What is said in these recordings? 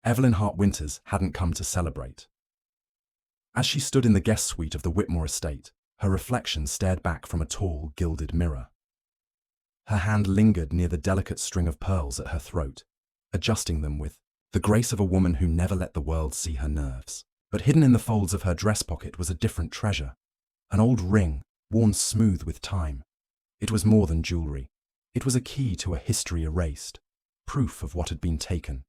Evelyn Hart Winters hadn't come to celebrate. As she stood in the guest suite of the Whitmore estate, her reflection stared back from a tall, gilded mirror. Her hand lingered near the delicate string of pearls at her throat, adjusting them with the grace of a woman who never let the world see her nerves. But hidden in the folds of her dress pocket was a different treasure, an old ring, worn smooth with time. It was more than jewelry. It was a key to a history erased, proof of what had been taken.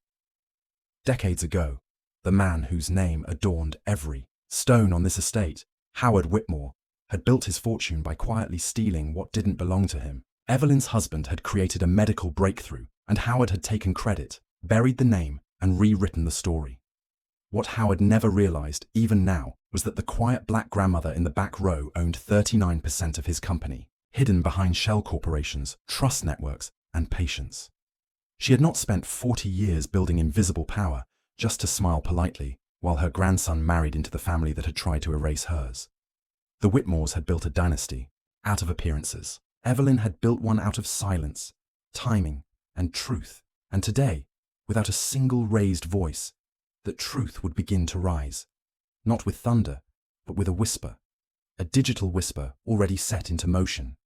Decades ago, the man whose name adorned every stone on this estate, Howard Whitmore, had built his fortune by quietly stealing what didn't belong to him. Evelyn's husband had created a medical breakthrough, and Howard had taken credit, buried the name, and rewritten the story. What Howard never realized, even now, was that the quiet black grandmother in the back row owned 39% of his company, hidden behind shell corporations, trust networks, and patience. She had not spent 40 years building invisible power just to smile politely while her grandson married into the family that had tried to erase hers. The Whitmores had built a dynasty, out of appearances. Evelyn had built one out of silence, timing, and truth. And today, without a single raised voice, that truth would begin to rise. Not with thunder, but with a whisper. A digital whisper already set into motion.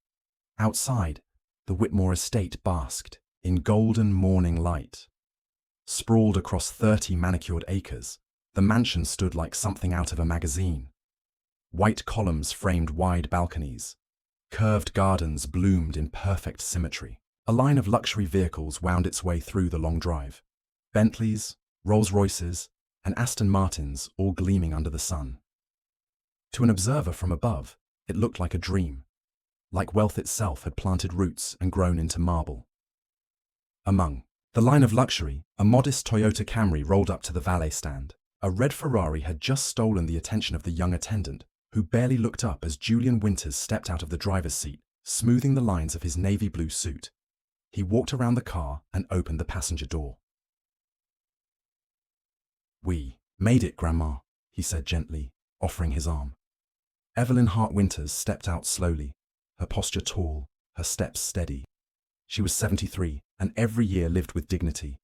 Outside, the Whitmore estate basked in golden morning light. Sprawled across 30 manicured acres, the mansion stood like something out of a magazine. White columns framed wide balconies. Curved gardens bloomed in perfect symmetry. A line of luxury vehicles wound its way through the long drive. Bentleys, Rolls-Royces, and Aston Martins all gleaming under the sun. To an observer from above, it looked like a dream, like wealth itself had planted roots and grown into marble. Among the line of luxury, a modest Toyota Camry rolled up to the valet stand. A red Ferrari had just stolen the attention of the young attendant, who barely looked up as Julian Winters stepped out of the driver's seat, smoothing the lines of his navy blue suit. He walked around the car and opened the passenger door. "We made it, Grandma," he said gently, offering his arm. Evelyn Hart Winters stepped out slowly, her posture tall, her steps steady. She was 73, and every year lived with dignity.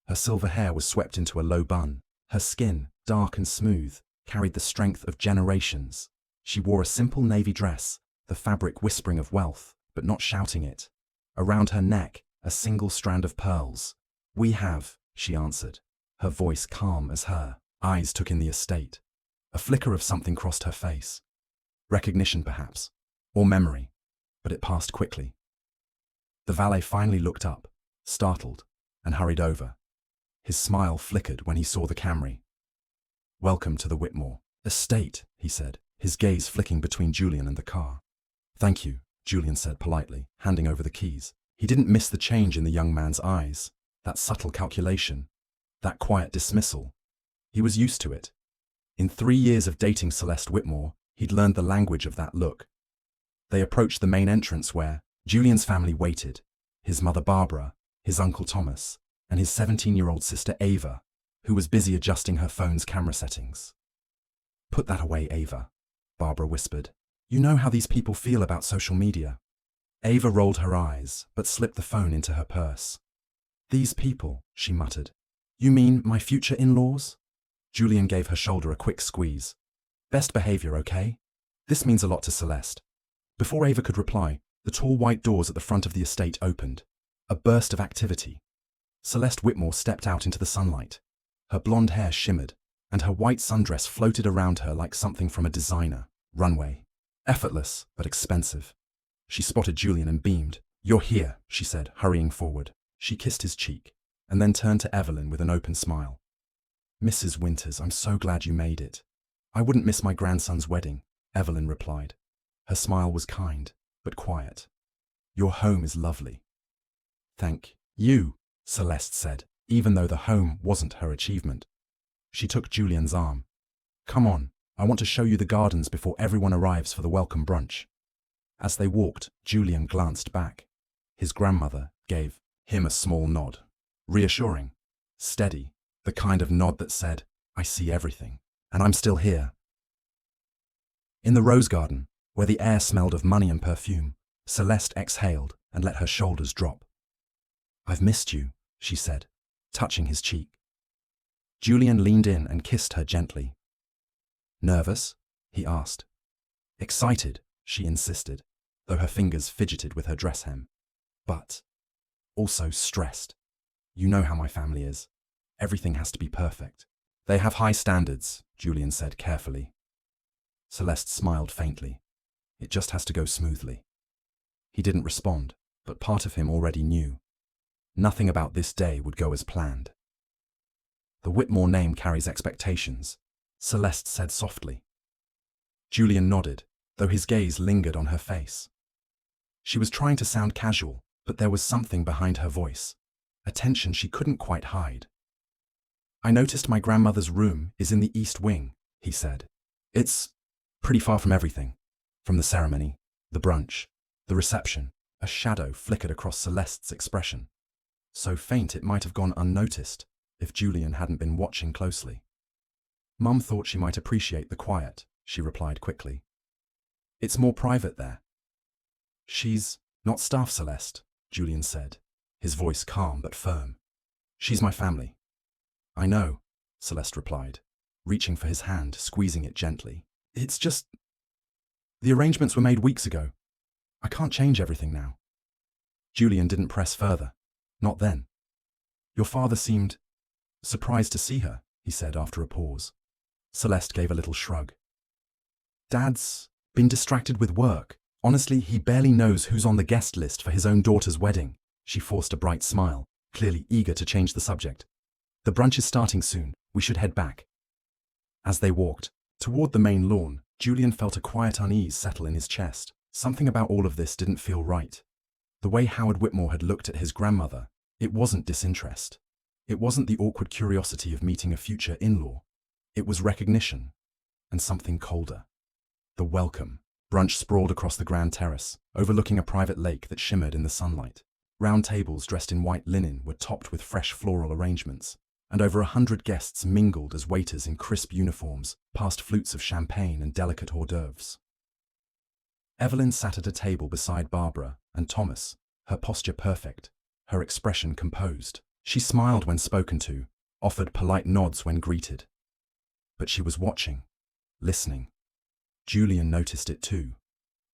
Her silver hair was swept into a low bun. Her skin, dark and smooth, carried the strength of generations. She wore a simple navy dress, the fabric whispering of wealth, but not shouting it. Around her neck, a single strand of pearls. "We have," she answered, her voice calm as her eyes took in the estate. A flicker of something crossed her face. Recognition, perhaps, or memory, but it passed quickly. The valet finally looked up, startled, and hurried over. His smile flickered when he saw the Camry. "Welcome to the Whitmore estate," he said, his gaze flicking between Julian and the car. "Thank you," Julian said politely, handing over the keys. He didn't miss the change in the young man's eyes, that subtle calculation, that quiet dismissal. He was used to it. In 3 years of dating Celeste Whitmore, he'd learned the language of that look. They approached the main entrance where Julian's family waited, his mother Barbara, his uncle Thomas, and his 17-year-old sister Ava, who was busy adjusting her phone's camera settings. "Put that away, Ava," Barbara whispered. "You know how these people feel about social media." Ava rolled her eyes, but slipped the phone into her purse. "These people," she muttered. "You mean my future in-laws?" Julian gave her shoulder a quick squeeze. "Best behavior, okay? This means a lot to Celeste." Before Ava could reply, the tall white doors at the front of the estate opened. A burst of activity. Celeste Whitmore stepped out into the sunlight. Her blonde hair shimmered, and her white sundress floated around her like something from a designer runway. Effortless, but expensive. She spotted Julian and beamed. "You're here," she said, hurrying forward. She kissed his cheek, and then turned to Evelyn with an open smile. "Mrs. Winters, I'm so glad you made it." "I wouldn't miss my grandson's wedding," Evelyn replied. Her smile was kind, but quiet. "Your home is lovely." "Thank you," Celeste said, even though the home wasn't her achievement. She took Julian's arm. "Come on, I want to show you the gardens before everyone arrives for the welcome brunch." As they walked, Julian glanced back. His grandmother gave him a small nod. Reassuring, steady, the kind of nod that said, "I see everything, and I'm still here." In the rose garden, where the air smelled of money and perfume, Celeste exhaled and let her shoulders drop. "I've missed you," she said, touching his cheek. Julian leaned in and kissed her gently. Nervous? He asked. Excited, she insisted, though her fingers fidgeted with her dress hem. But also stressed. You know how my family is. Everything has to be perfect. They have high standards, Julian said carefully. Celeste smiled faintly. It just has to go smoothly. He didn't respond, but part of him already knew. Nothing about this day would go as planned. The Whitmore name carries expectations, Celeste said softly. Julian nodded, though his gaze lingered on her face. She was trying to sound casual, but there was something behind her voice, a tension she couldn't quite hide. I noticed my grandmother's room is in the East Wing, he said. It's pretty far from everything. From the ceremony, the brunch, the reception. A shadow flickered across Celeste's expression. So faint it might have gone unnoticed if Julian hadn't been watching closely. Mum thought she might appreciate the quiet, she replied quickly. It's more private there. She's not staff, Celeste, Julian said, his voice calm but firm. She's my family. I know, Celeste replied, reaching for his hand, squeezing it gently. It's just… the arrangements were made weeks ago. I can't change everything now. Julian didn't press further. Not then. Your father seemed surprised to see her, he said after a pause. Celeste gave a little shrug. Dad's been distracted with work. Honestly, he barely knows who's on the guest list for his own daughter's wedding. She forced a bright smile, clearly eager to change the subject. The brunch is starting soon. We should head back. As they walked toward the main lawn, Julian felt a quiet unease settle in his chest. Something about all of this didn't feel right. The way Howard Whitmore had looked at his grandmother, it wasn't disinterest. It wasn't the awkward curiosity of meeting a future in-law. It was recognition, and something colder. The welcome. Brunch sprawled across the grand terrace, overlooking a private lake that shimmered in the sunlight. Round tables dressed in white linen were topped with fresh floral arrangements, and over 100 guests mingled as waiters in crisp uniforms passed flutes of champagne and delicate hors d'oeuvres. Evelyn sat at a table beside Barbara and Thomas, her posture perfect, her expression composed. She smiled when spoken to, offered polite nods when greeted. But she was watching, listening. Julian noticed it too,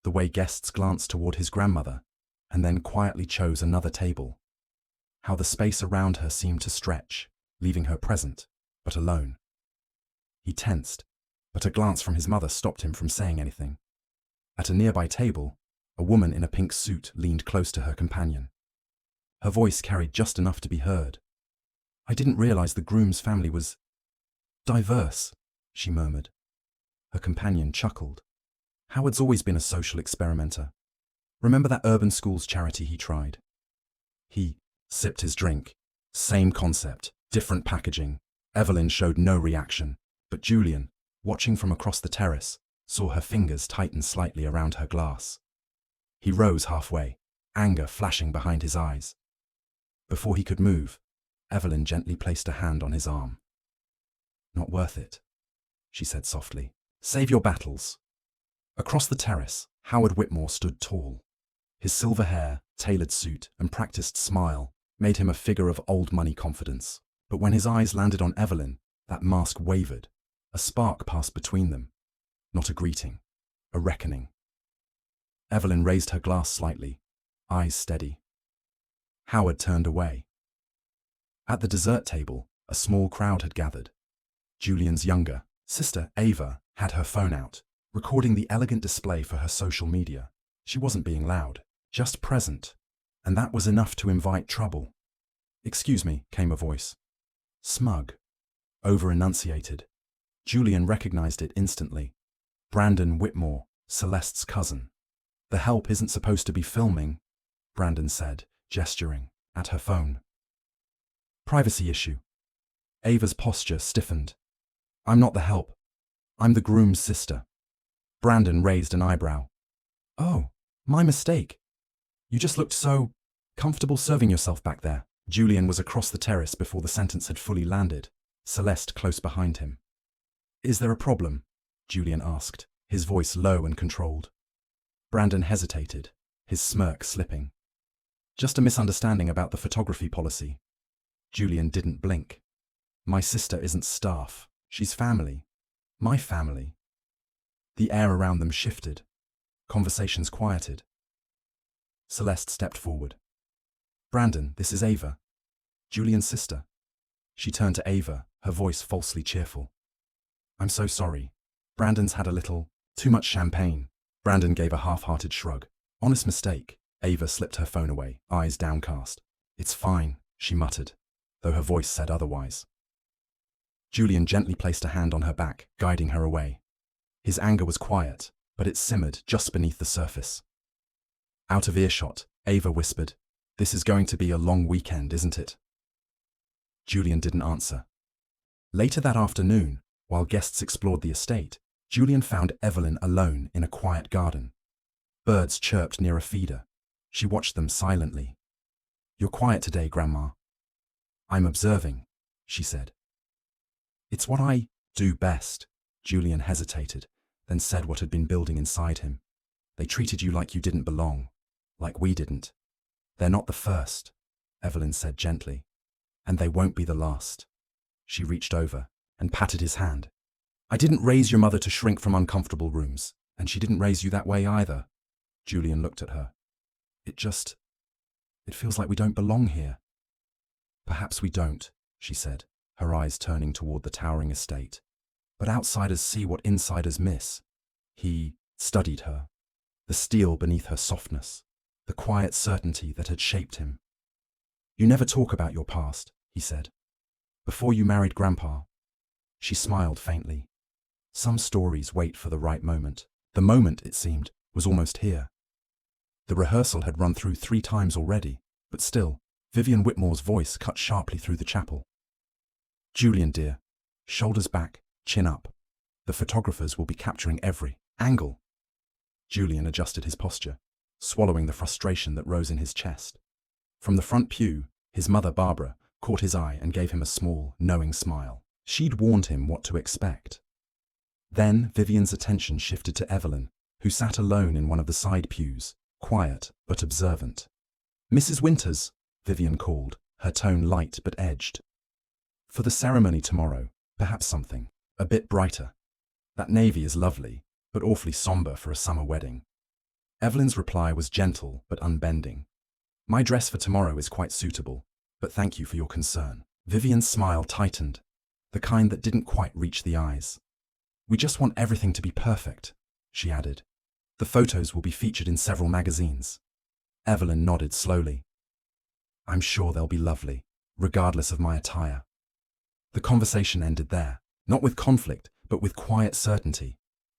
the way guests glanced toward his grandmother, and then quietly chose another table. How the space around her seemed to stretch, leaving her present, but alone. He tensed, but a glance from his mother stopped him from saying anything. At a nearby table, a woman in a pink suit leaned close to her companion. Her voice carried just enough to be heard. I didn't realize the groom's family was diverse, she murmured. Her companion chuckled. Howard's always been a social experimenter. Remember that urban schools charity he tried? He sipped his drink. Same concept, different packaging. Evelyn showed no reaction, but Julian, watching from across the terrace, saw her fingers tighten slightly around her glass. He rose halfway, anger flashing behind his eyes. Before he could move, Evelyn gently placed a hand on his arm. Not worth it, she said softly. Save your battles. Across the terrace, Howard Whitmore stood tall. His silver hair, tailored suit, and practiced smile made him a figure of old money confidence. But when his eyes landed on Evelyn, that mask wavered. A spark passed between them. Not a greeting, a reckoning. Evelyn raised her glass slightly, eyes steady. Howard turned away. At the dessert table, a small crowd had gathered. Julian's younger sister, Ava, had her phone out, recording the elegant display for her social media. She wasn't being loud, just present, and that was enough to invite trouble. Excuse me, came a voice. Smug. Over-enunciated. Julian recognized it instantly. Brandon Whitmore, Celeste's cousin. The help isn't supposed to be filming, Brandon said, gesturing at her phone. Privacy issue. Ava's posture stiffened. I'm not the help. I'm the groom's sister. Brandon raised an eyebrow. Oh, my mistake. You just looked so comfortable serving yourself back there. Julian was across the terrace before the sentence had fully landed, Celeste close behind him. Is there a problem? Julian asked, his voice low and controlled. Brandon hesitated, his smirk slipping. Just a misunderstanding about the photography policy. Julian didn't blink. My sister isn't staff. She's family. My family. The air around them shifted. Conversations quieted. Celeste stepped forward. Brandon, this is Ava. Julian's sister. She turned to Ava, her voice falsely cheerful. I'm so sorry. Brandon's had a little, too much champagne. Brandon gave a half-hearted shrug. Honest mistake. Ava slipped her phone away, eyes downcast. It's fine, she muttered, though her voice said otherwise. Julian gently placed a hand on her back, guiding her away. His anger was quiet, but it simmered just beneath the surface. Out of earshot, Ava whispered, This is going to be a long weekend, isn't it? Julian didn't answer. Later that afternoon, while guests explored the estate, Julian found Evelyn alone in a quiet garden. Birds chirped near a feeder. She watched them silently. You're quiet today, Grandma. I'm observing, she said. It's what I do best. Julian hesitated, then said what had been building inside him. They treated you like you didn't belong, like we didn't. They're not the first, Evelyn said gently, and they won't be the last. She reached over and patted his hand. I didn't raise your mother to shrink from uncomfortable rooms, and she didn't raise you that way either. Julian looked at her. It feels like we don't belong here. Perhaps we don't, she said, her eyes turning toward the towering estate. But outsiders see what insiders miss. He studied her, the steel beneath her softness, the quiet certainty that had shaped him. You never talk about your past, he said. Before you married Grandpa. She smiled faintly. Some stories wait for the right moment. The moment, it seemed, was almost here. The rehearsal had run through 3 times already, but still, Vivian Whitmore's voice cut sharply through the chapel. Julian, dear, shoulders back, chin up. The photographers will be capturing every angle. Julian adjusted his posture, swallowing the frustration that rose in his chest. From the front pew, his mother, Barbara, caught his eye and gave him a small, knowing smile. She'd warned him what to expect. Then Vivian's attention shifted to Evelyn, who sat alone in one of the side pews, quiet but observant. Mrs. Winters, Vivian called, her tone light but edged. For the ceremony tomorrow, perhaps something a bit brighter. That navy is lovely, but awfully somber for a summer wedding. Evelyn's reply was gentle but unbending. My dress for tomorrow is quite suitable, but thank you for your concern. Vivian's smile tightened, the kind that didn't quite reach the eyes. We just want everything to be perfect, she added. The photos will be featured in several magazines. Evelyn nodded slowly. I'm sure they'll be lovely, regardless of my attire. The conversation ended there, not with conflict, but with quiet certainty.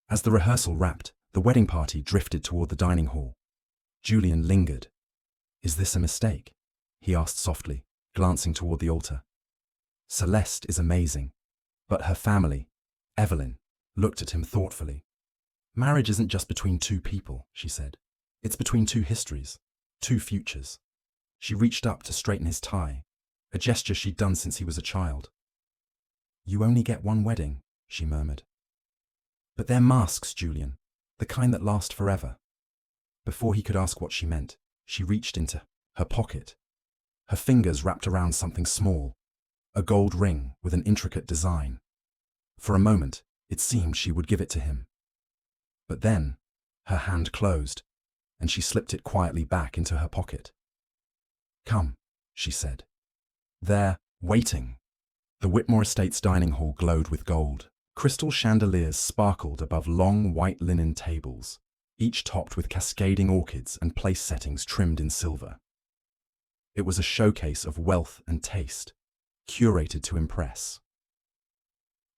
As the rehearsal wrapped, the wedding party drifted toward the dining hall. Julian lingered. Is this a mistake? He asked softly, glancing toward the altar. Celeste is amazing, but her family, Evelyn, looked at him thoughtfully. Marriage isn't just between 2 people, she said. It's between 2 histories, 2 futures. She reached up to straighten his tie, a gesture she'd done since he was a child. You only get one wedding, she murmured. But they're masks, Julian, the kind that last forever. Before he could ask what she meant, she reached into her pocket. Her fingers wrapped around something small, a gold ring with an intricate design. For a moment, it seemed she would give it to him. But then, her hand closed, and she slipped it quietly back into her pocket. Come, she said. There, waiting. The Whitmore Estate's dining hall glowed with gold. Crystal chandeliers sparkled above long white linen tables, each topped with cascading orchids and place settings trimmed in silver. It was a showcase of wealth and taste, curated to impress.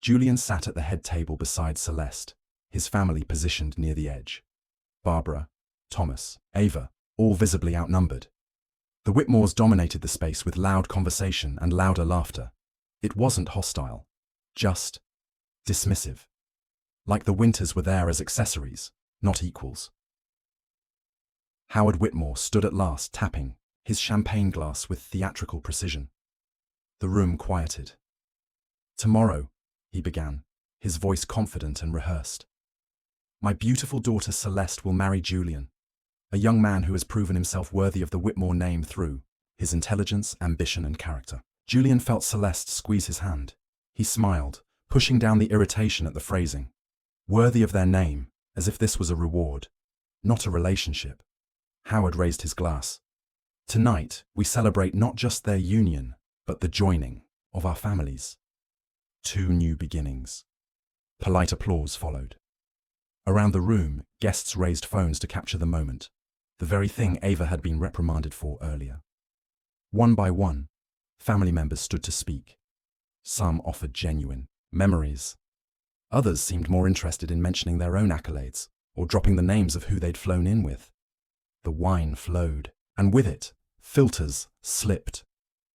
Julian sat at the head table beside Celeste, his family positioned near the edge. Barbara, Thomas, Ava, all visibly outnumbered. The Whitmores dominated the space with loud conversation and louder laughter. It wasn't hostile, just dismissive. Like the Winters were there as accessories, not equals. Howard Whitmore stood at last tapping his champagne glass with theatrical precision. The room quieted. Tomorrow, he began, his voice confident and rehearsed. My beautiful daughter Celeste will marry Julian, a young man who has proven himself worthy of the Whitmore name through his intelligence, ambition, and character. Julian felt Celeste squeeze his hand. He smiled, pushing down the irritation at the phrasing. Worthy of their name, as if this was a reward, not a relationship. Howard raised his glass. Tonight, we celebrate not just their union, but the joining of our families. 2 new beginnings. Polite applause followed. Around the room, guests raised phones to capture the moment, the very thing Ava had been reprimanded for earlier. One by one, family members stood to speak. Some offered genuine memories. Others seemed more interested in mentioning their own accolades or dropping the names of who they'd flown in with. The wine flowed, and with it, filters slipped.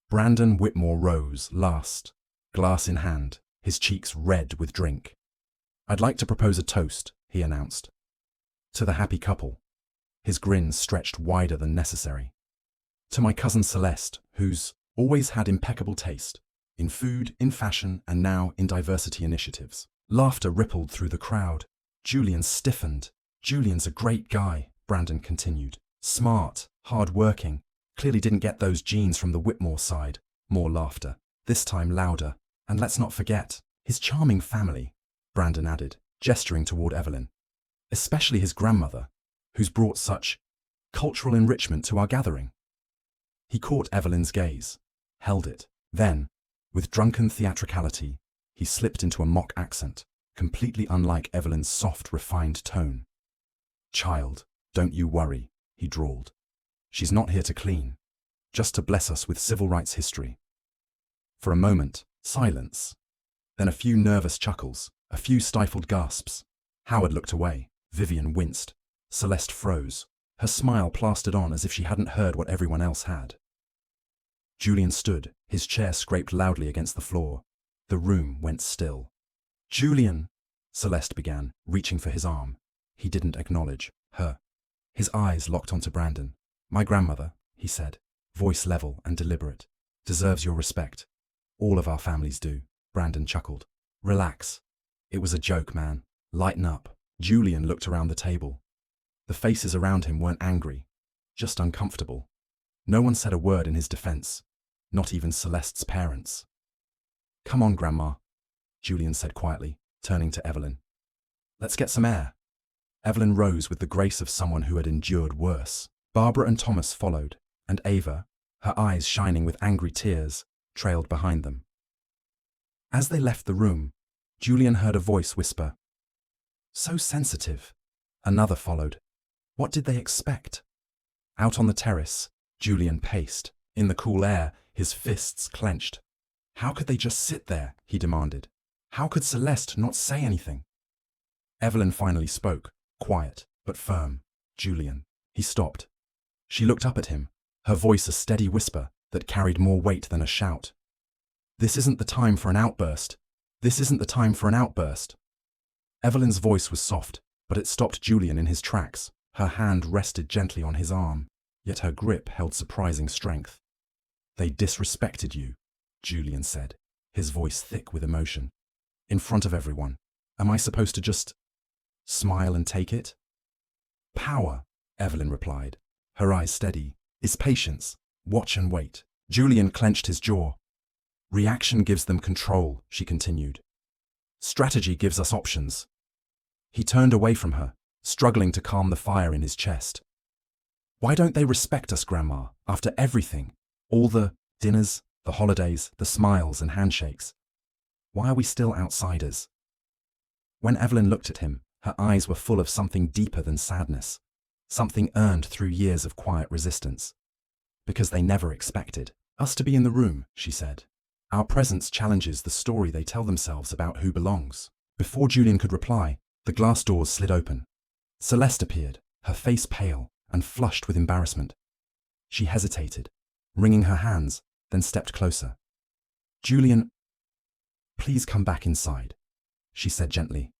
Brandon Whitmore rose last, glass in hand, his cheeks red with drink. I'd like to propose a toast, he announced. To the happy couple. His grin stretched wider than necessary. To my cousin Celeste, who's always had impeccable taste, in food, in fashion, and now in diversity initiatives. Laughter rippled through the crowd. Julian stiffened. Julian's a great guy, Brandon continued. Smart, hard-working, clearly didn't get those genes from the Whitmore side. More laughter, this time louder. And let's not forget, his charming family, Brandon added, gesturing toward Evelyn. Especially his grandmother, who's brought such cultural enrichment to our gathering. He caught Evelyn's gaze, held it. Then, with drunken theatricality, he slipped into a mock accent, completely unlike Evelyn's soft, refined tone. Child, don't you worry, he drawled. She's not here to clean, just to bless us with civil rights history. For a moment, silence. Then a few nervous chuckles, a few stifled gasps. Howard looked away. Vivian winced. Celeste froze, her smile plastered on as if she hadn't heard what everyone else had. Julian stood, his chair scraped loudly against the floor. The room went still. Julian, Celeste began, reaching for his arm. He didn't acknowledge her. His eyes locked onto Brandon. My grandmother, he said, voice level and deliberate, deserves your respect. All of our families do. Brandon chuckled. Relax. It was a joke, man. Lighten up. Julian looked around the table. The faces around him weren't angry, just uncomfortable. No one said a word in his defense, not even Celeste's parents. Come on, Grandma, Julian said quietly, turning to Evelyn. Let's get some air. Evelyn rose with the grace of someone who had endured worse. Barbara and Thomas followed, and Ava, her eyes shining with angry tears, trailed behind them. As they left the room, Julian heard a voice whisper, "So sensitive." Another followed. What did they expect? Out on the terrace, Julian paced. In the cool air, his fists clenched. How could they just sit there, he demanded. How could Celeste not say anything? Evelyn finally spoke, quiet but firm. Julian. He stopped. She looked up at him, her voice a steady whisper that carried more weight than a shout. This isn't the time for an outburst. This isn't the time for an outburst. Evelyn's voice was soft, but it stopped Julian in his tracks. Her hand rested gently on his arm, yet her grip held surprising strength. They disrespected you, Julian said, his voice thick with emotion. In front of everyone. Am I supposed to just smile and take it? Power, Evelyn replied, her eyes steady, is patience. Watch and wait. Julian clenched his jaw. Reaction gives them control, she continued. Strategy gives us options. He turned away from her, struggling to calm the fire in his chest. Why don't they respect us, Grandma, after everything? All the dinners, the holidays, the smiles and handshakes. Why are we still outsiders? When Evelyn looked at him, her eyes were full of something deeper than sadness, something earned through years of quiet resistance. Because they never expected us to be in the room, she said. Our presence challenges the story they tell themselves about who belongs. Before Julian could reply, the glass doors slid open. Celeste appeared, her face pale and flushed with embarrassment. She hesitated, wringing her hands, then stepped closer. Julian, please come back inside, she said gently.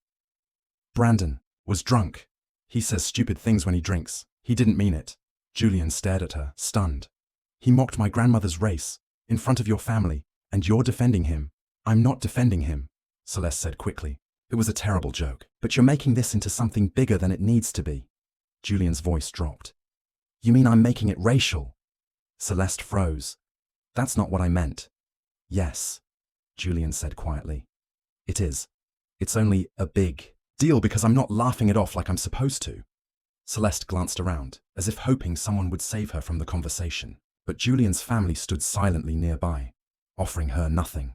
Brandon was drunk. He says stupid things when he drinks. He didn't mean it. Julian stared at her, stunned. He mocked my grandmother's race, in front of your family, and you're defending him. I'm not defending him, Celeste said quickly. It was a terrible joke, but you're making this into something bigger than it needs to be. Julian's voice dropped. You mean I'm making it racial? Celeste froze. That's not what I meant. Yes, Julian said quietly. It is. It's only a big deal because I'm not laughing it off like I'm supposed to. Celeste glanced around, as if hoping someone would save her from the conversation, but Julian's family stood silently nearby, offering her nothing.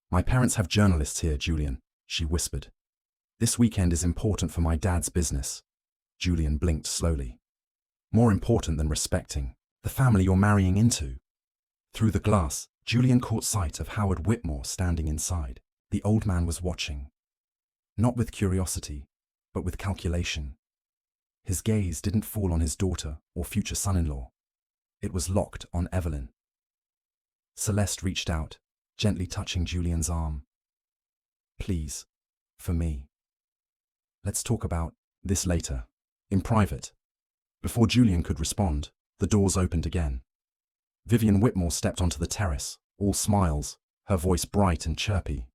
My parents have journalists here, Julian, she whispered. This weekend is important for my dad's business. Julian blinked slowly. More important than respecting the family you're marrying into. Through the glass, Julian caught sight of Howard Whitmore standing inside. The old man was watching. Not with curiosity, but with calculation. His gaze didn't fall on his daughter or future son-in-law. It was locked on Evelyn. Celeste reached out, gently touching Julian's arm. Please, for me. Let's talk about this later, in private. Before Julian could respond, the doors opened again. Vivian Whitmore stepped onto the terrace, all smiles, her voice bright and chirpy.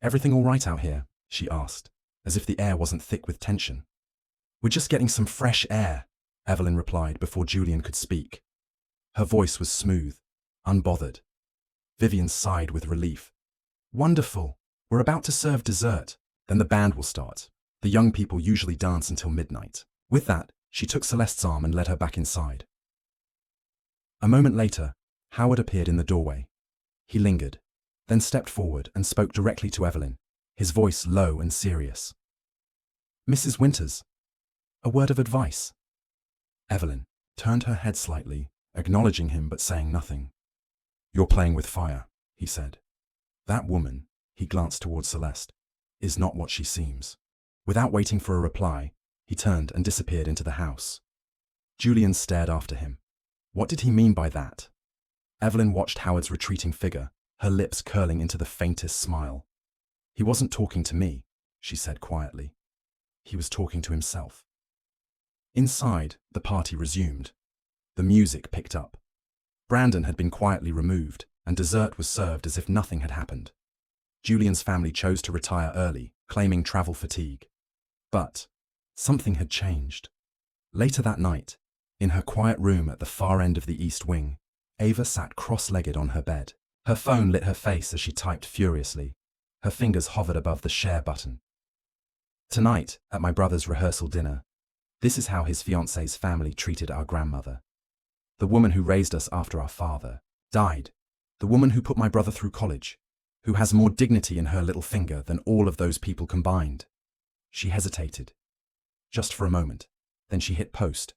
Everything all right out here? She asked, as if the air wasn't thick with tension. We're just getting some fresh air, Evelyn replied before Julian could speak. Her voice was smooth, unbothered. Vivian sighed with relief. Wonderful. We're about to serve dessert. Then the band will start. The young people usually dance until midnight. With that, she took Celeste's arm and led her back inside. A moment later, Howard appeared in the doorway. He lingered, then stepped forward and spoke directly to Evelyn, his voice low and serious. Mrs. Winters, a word of advice. Evelyn turned her head slightly, acknowledging him but saying nothing. You're playing with fire, he said. That woman, he glanced towards Celeste, is not what she seems. Without waiting for a reply, he turned and disappeared into the house. Julian stared after him. What did he mean by that? Evelyn watched Howard's retreating figure, her lips curling into the faintest smile. He wasn't talking to me, she said quietly. He was talking to himself. Inside, the party resumed. The music picked up. Brandon had been quietly removed, and dessert was served as if nothing had happened. Julian's family chose to retire early, claiming travel fatigue. But something had changed. Later that night, in her quiet room at the far end of the East Wing, Ava sat cross-legged on her bed. Her phone lit her face as she typed furiously. Her fingers hovered above the share button. Tonight, at my brother's rehearsal dinner, this is how his fiancé's family treated our grandmother. The woman who raised us after our father died. The woman who put my brother through college, who has more dignity in her little finger than all of those people combined. She hesitated. Just for a moment. Then she hit post.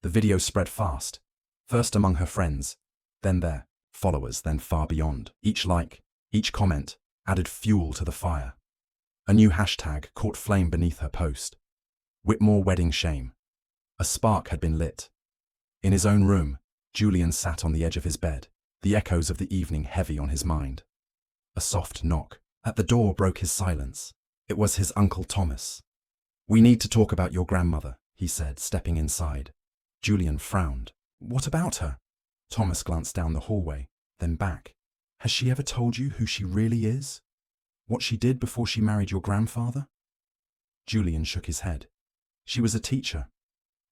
The video spread fast, first among her friends, then their followers, then far beyond. Each like, each comment, added fuel to the fire. A new hashtag caught flame beneath her post. Whitmore wedding shame. A spark had been lit. In his own room, Julian sat on the edge of his bed, the echoes of the evening heavy on his mind. A soft knock at the door broke his silence. It was his Uncle Thomas. We need to talk about your grandmother, he said, stepping inside. Julian frowned. What about her? Thomas glanced down the hallway, then back. Has she ever told you who she really is? What she did before she married your grandfather? Julian shook his head. She was a teacher.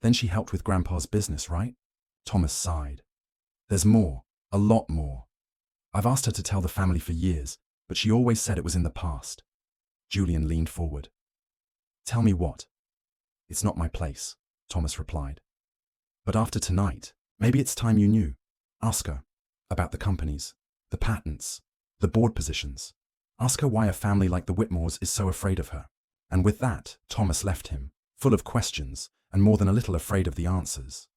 Then she helped with Grandpa's business, right? Thomas sighed. There's more, a lot more. I've asked her to tell the family for years, but she always said it was in the past. Julian leaned forward. Tell me what? It's not my place, Thomas replied. But after tonight, maybe it's time you knew. Ask her about the companies, the patents, the board positions. Ask her why a family like the Whitmores is so afraid of her. And with that, Thomas left him, full of questions and more than a little afraid of the answers.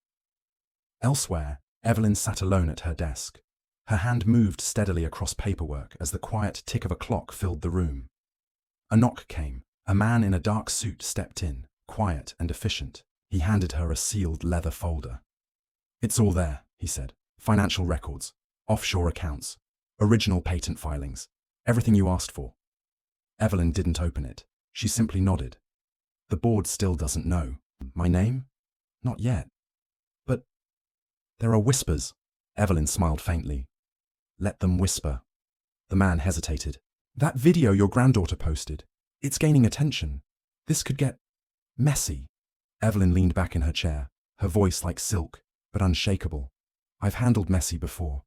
Elsewhere, Evelyn sat alone at her desk. Her hand moved steadily across paperwork as the quiet tick of a clock filled the room. A knock came. A man in a dark suit stepped in, quiet and efficient. He handed her a sealed leather folder. It's all there, he said. Financial records, offshore accounts, original patent filings, everything you asked for. Evelyn didn't open it. She simply nodded. The board still doesn't know. My name? Not yet. But there are whispers. Evelyn smiled faintly. Let them whisper. The man hesitated. That video your granddaughter posted. It's gaining attention. This could get messy. Evelyn leaned back in her chair, her voice like silk, but unshakable. I've handled messy before.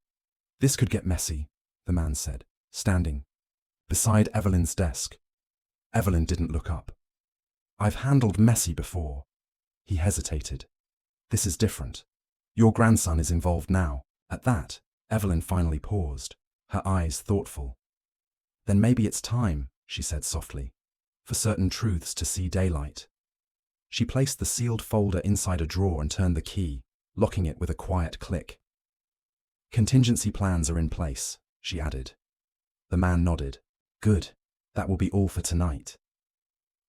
This could get messy. the man said, standing beside Evelyn's desk. Evelyn didn't look up. I've handled messy before. He hesitated. This is different. Your grandson is involved now. At that, Evelyn finally paused, her eyes thoughtful. Then maybe it's time, she said softly, for certain truths to see daylight. She placed the sealed folder inside a drawer and turned the key, locking it with a quiet click. Contingency plans are in place, she added. The man nodded. Good. That will be all for tonight.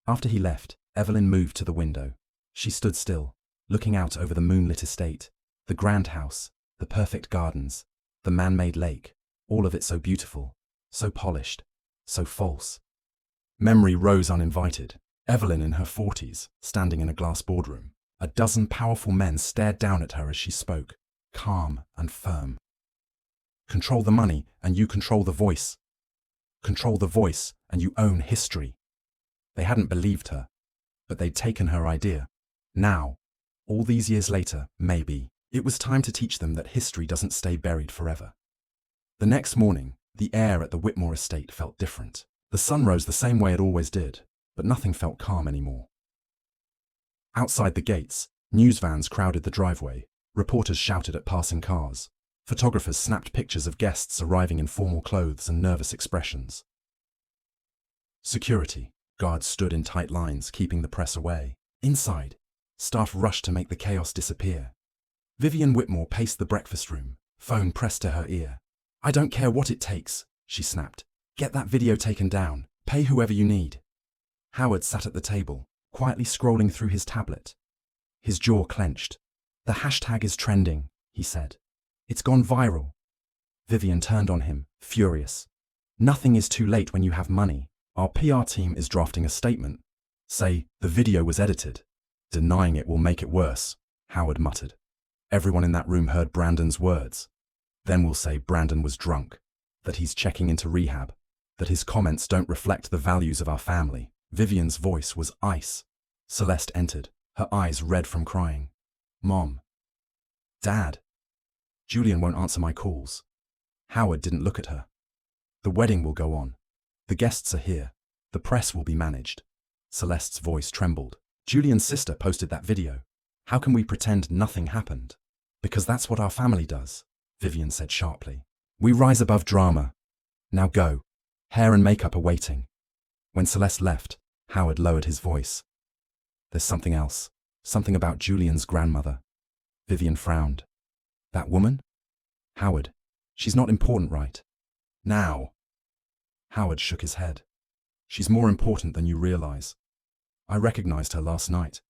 After he left, Evelyn moved to the window. She stood still, looking out over the moonlit estate, the grand house, the perfect gardens, the man-made lake, all of it so beautiful, so polished, so false. Memory rose uninvited. Evelyn in her 40s, standing in a glass boardroom. A dozen powerful men stared down at her as she spoke, calm and firm. Control the money and you control the voice. Control the voice and you own history. They hadn't believed her, but they'd taken her idea. Now, all these years later, maybe, it was time to teach them that history doesn't stay buried forever. The next morning, the air at the Whitmore estate felt different. The sun rose the same way it always did, but nothing felt calm anymore. Outside the gates, news vans crowded the driveway, reporters shouted at passing cars, photographers snapped pictures of guests arriving in formal clothes and nervous expressions. Security guards stood in tight lines, keeping the press away. Inside, staff rushed to make the chaos disappear. Vivian Whitmore paced the breakfast room, phone pressed to her ear. I don't care what it takes, she snapped. Get that video taken down. Pay whoever you need. Howard sat at the table, quietly scrolling through his tablet. His jaw clenched. The hashtag is trending, he said. It's gone viral. Vivian turned on him, furious. Nothing is too late when you have money. Our PR team is drafting a statement. Say, the video was edited. Denying it will make it worse, Howard muttered. Everyone in that room heard Brandon's words. Then we'll say Brandon was drunk, that he's checking into rehab, that his comments don't reflect the values of our family. Vivian's voice was ice. Celeste entered, her eyes red from crying. Mom. Dad. Julian won't answer my calls. Howard didn't look at her. The wedding will go on. The guests are here. The press will be managed. Celeste's voice trembled. Julian's sister posted that video. How can we pretend nothing happened? Because that's what our family does, Vivian said sharply. We rise above drama. Now go. Hair and makeup are waiting. When Celeste left, Howard lowered his voice. There's something else. Something about Julian's grandmother. Vivian frowned. That woman? Howard. She's not important, right? Now. Howard shook his head. She's more important than you realize. I recognized her last night.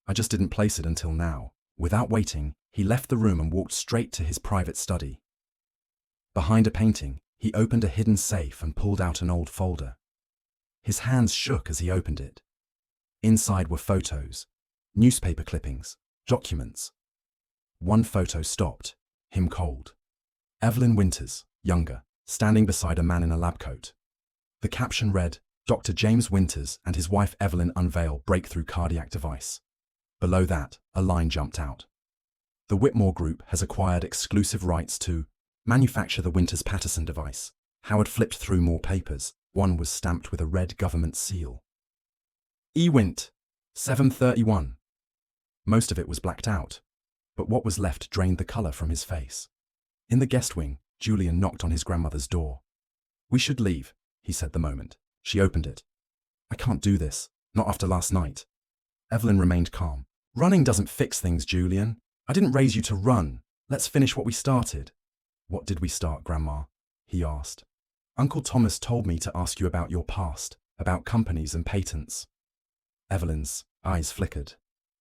I just didn't place it until now. Without waiting, he left the room and walked straight to his private study. Behind a painting, he opened a hidden safe and pulled out an old folder. His hands shook as he opened it. Inside were photos, newspaper clippings, documents. One photo stopped, him cold. Evelyn Winters, younger, standing beside a man in a lab coat. The caption read, Dr. James Winters and his wife Evelyn unveil breakthrough cardiac device. Below that, a line jumped out. The Whitmore Group has acquired exclusive rights to manufacture the Winters-Patterson device. Howard flipped through more papers. One was stamped with a red government seal. E-Wint, 731. Most of it was blacked out, but what was left drained the color from his face. In the guest wing, Julian knocked on his grandmother's door. We should leave, he said the moment. She opened it. I can't do this, not after last night. Evelyn remained calm. Running doesn't fix things, Julian. I didn't raise you to run. Let's finish what we started. What did we start, Grandma? He asked. Uncle Thomas told me to ask you about your past, about companies and patents. Evelyn's eyes flickered.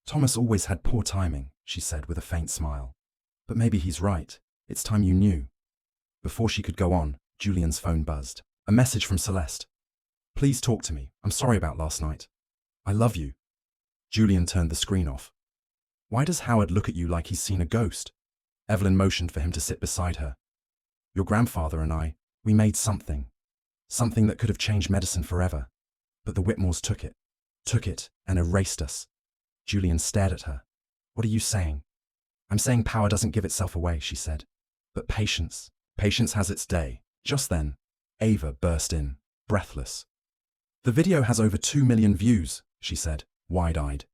Thomas always had poor timing, she said with a faint smile. But maybe he's right. It's time you knew. Before she could go on, Julian's phone buzzed. A message from Celeste. Please talk to me. I'm sorry about last night. I love you. Julian turned the screen off. Why does Howard look at you like he's seen a ghost? Evelyn motioned for him to sit beside her. Your grandfather and I, we made something. Something that could have changed medicine forever. But the Whitmores took it and erased us. Julian stared at her. What are you saying? I'm saying power doesn't give itself away, she said. But patience has its day. Just then, Ava burst in, breathless. "The video has over 2 million views," she said, wide-eyed.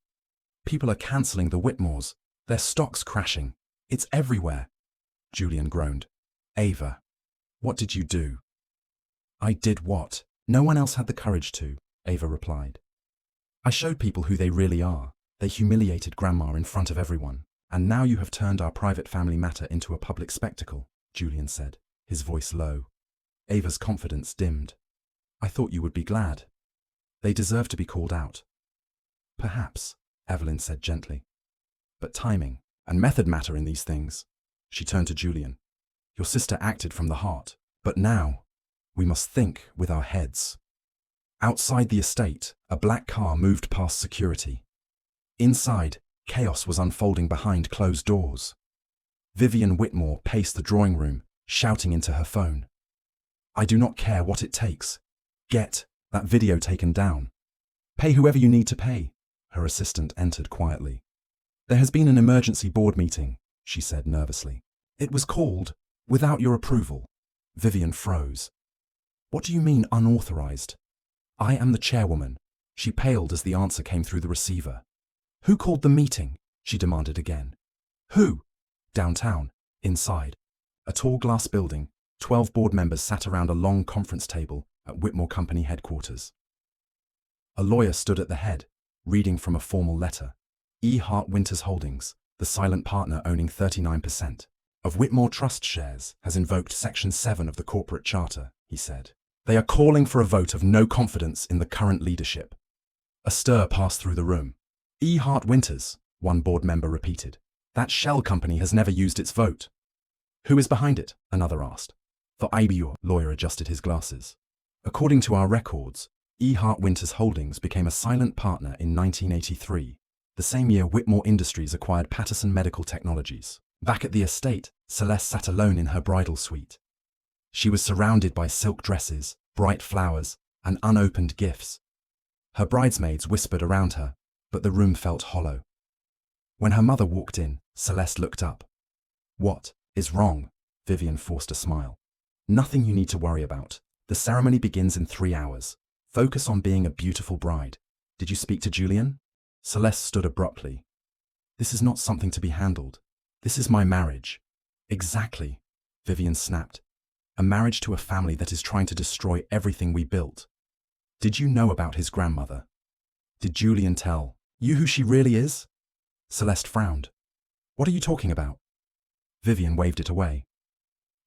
"People are cancelling the Whitmores. Their stock's crashing. It's everywhere." Julian groaned. "Ava, what did you do?" "I did what? No one else had the courage to," Ava replied. "I showed people who they really are. They humiliated Grandma in front of everyone. And now you have turned our private family matter into a public spectacle," Julian said, his voice low. Ava's confidence dimmed. "I thought you would be glad. They deserve to be called out." "Perhaps," Evelyn said gently. "But timing and method matter in these things." She turned to Julian. "Your sister acted from the heart, but now we must think with our heads." Outside the estate, a black car moved past security. Inside, chaos was unfolding behind closed doors. Vivian Whitmore paced the drawing room, shouting into her phone. "I do not care what it takes. Get that video taken down. Pay whoever you need to pay." Her assistant entered quietly. "There has been an emergency board meeting," she said nervously. "It was called without your approval." Vivian froze. "What do you mean unauthorized?" "I am the chairwoman." She paled as the answer came through the receiver. "Who called the meeting?" she demanded again. "Who?" "Downtown, inside. A tall glass building, 12 board members sat around a long conference table at Whitmore Company headquarters. A lawyer stood at the head, reading from a formal letter. E. Hart Winters Holdings, the silent partner owning 39% of Whitmore Trust shares, has invoked Section 7 of the corporate charter, he said. "They are calling for a vote of no confidence in the current leadership." A stir passed through the room. "E. Hart Winters," one board member repeated. "That shell company has never used its vote." "Who is behind it?" another asked. The IBU lawyer adjusted his glasses. "According to our records, E. Hart Winters Holdings became a silent partner in 1983, the same year Whitmore Industries acquired Patterson Medical Technologies. Back at the estate, Celeste sat alone in her bridal suite. She was surrounded by silk dresses, bright flowers, and unopened gifts. Her bridesmaids whispered around her, but the room felt hollow. When her mother walked in, Celeste looked up. "What is wrong?" Vivian forced a smile. "Nothing you need to worry about. The ceremony begins in 3 hours. Focus on being a beautiful bride. Did you speak to Julian?" Celeste stood abruptly. "This is not something to be handled. This is my marriage." "Exactly," Vivian snapped. "A marriage to a family that is trying to destroy everything we built." "Did you know about his grandmother? Did Julian tell you who she really is?" Celeste frowned. "What are you talking about?" Vivian waved it away.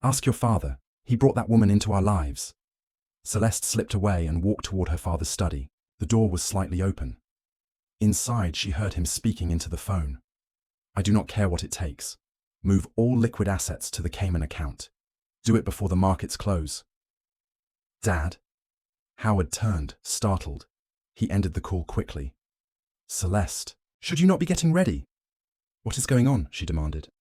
"Ask your father. He brought that woman into our lives." Celeste slipped away and walked toward her father's study. The door was slightly open. Inside, she heard him speaking into the phone. "I do not care what it takes. Move all liquid assets to the Cayman account. Do it before the markets close." "Dad?" Howard turned, startled. He ended the call quickly. "Celeste, should you not be getting ready?" "What is going on?" she demanded.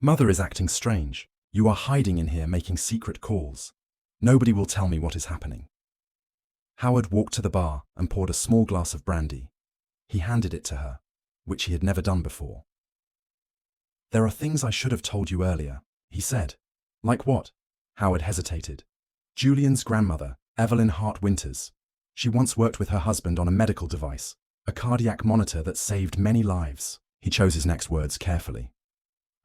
"Mother is acting strange. You are hiding in here making secret calls. Nobody will tell me what is happening." Howard walked to the bar and poured a small glass of brandy. He handed it to her, which he had never done before. "There are things I should have told you earlier," he said. "Like what?" Howard hesitated. "Julian's grandmother, Evelyn Hart Winters. She once worked with her husband on a medical device, a cardiac monitor that saved many lives." He chose his next words carefully.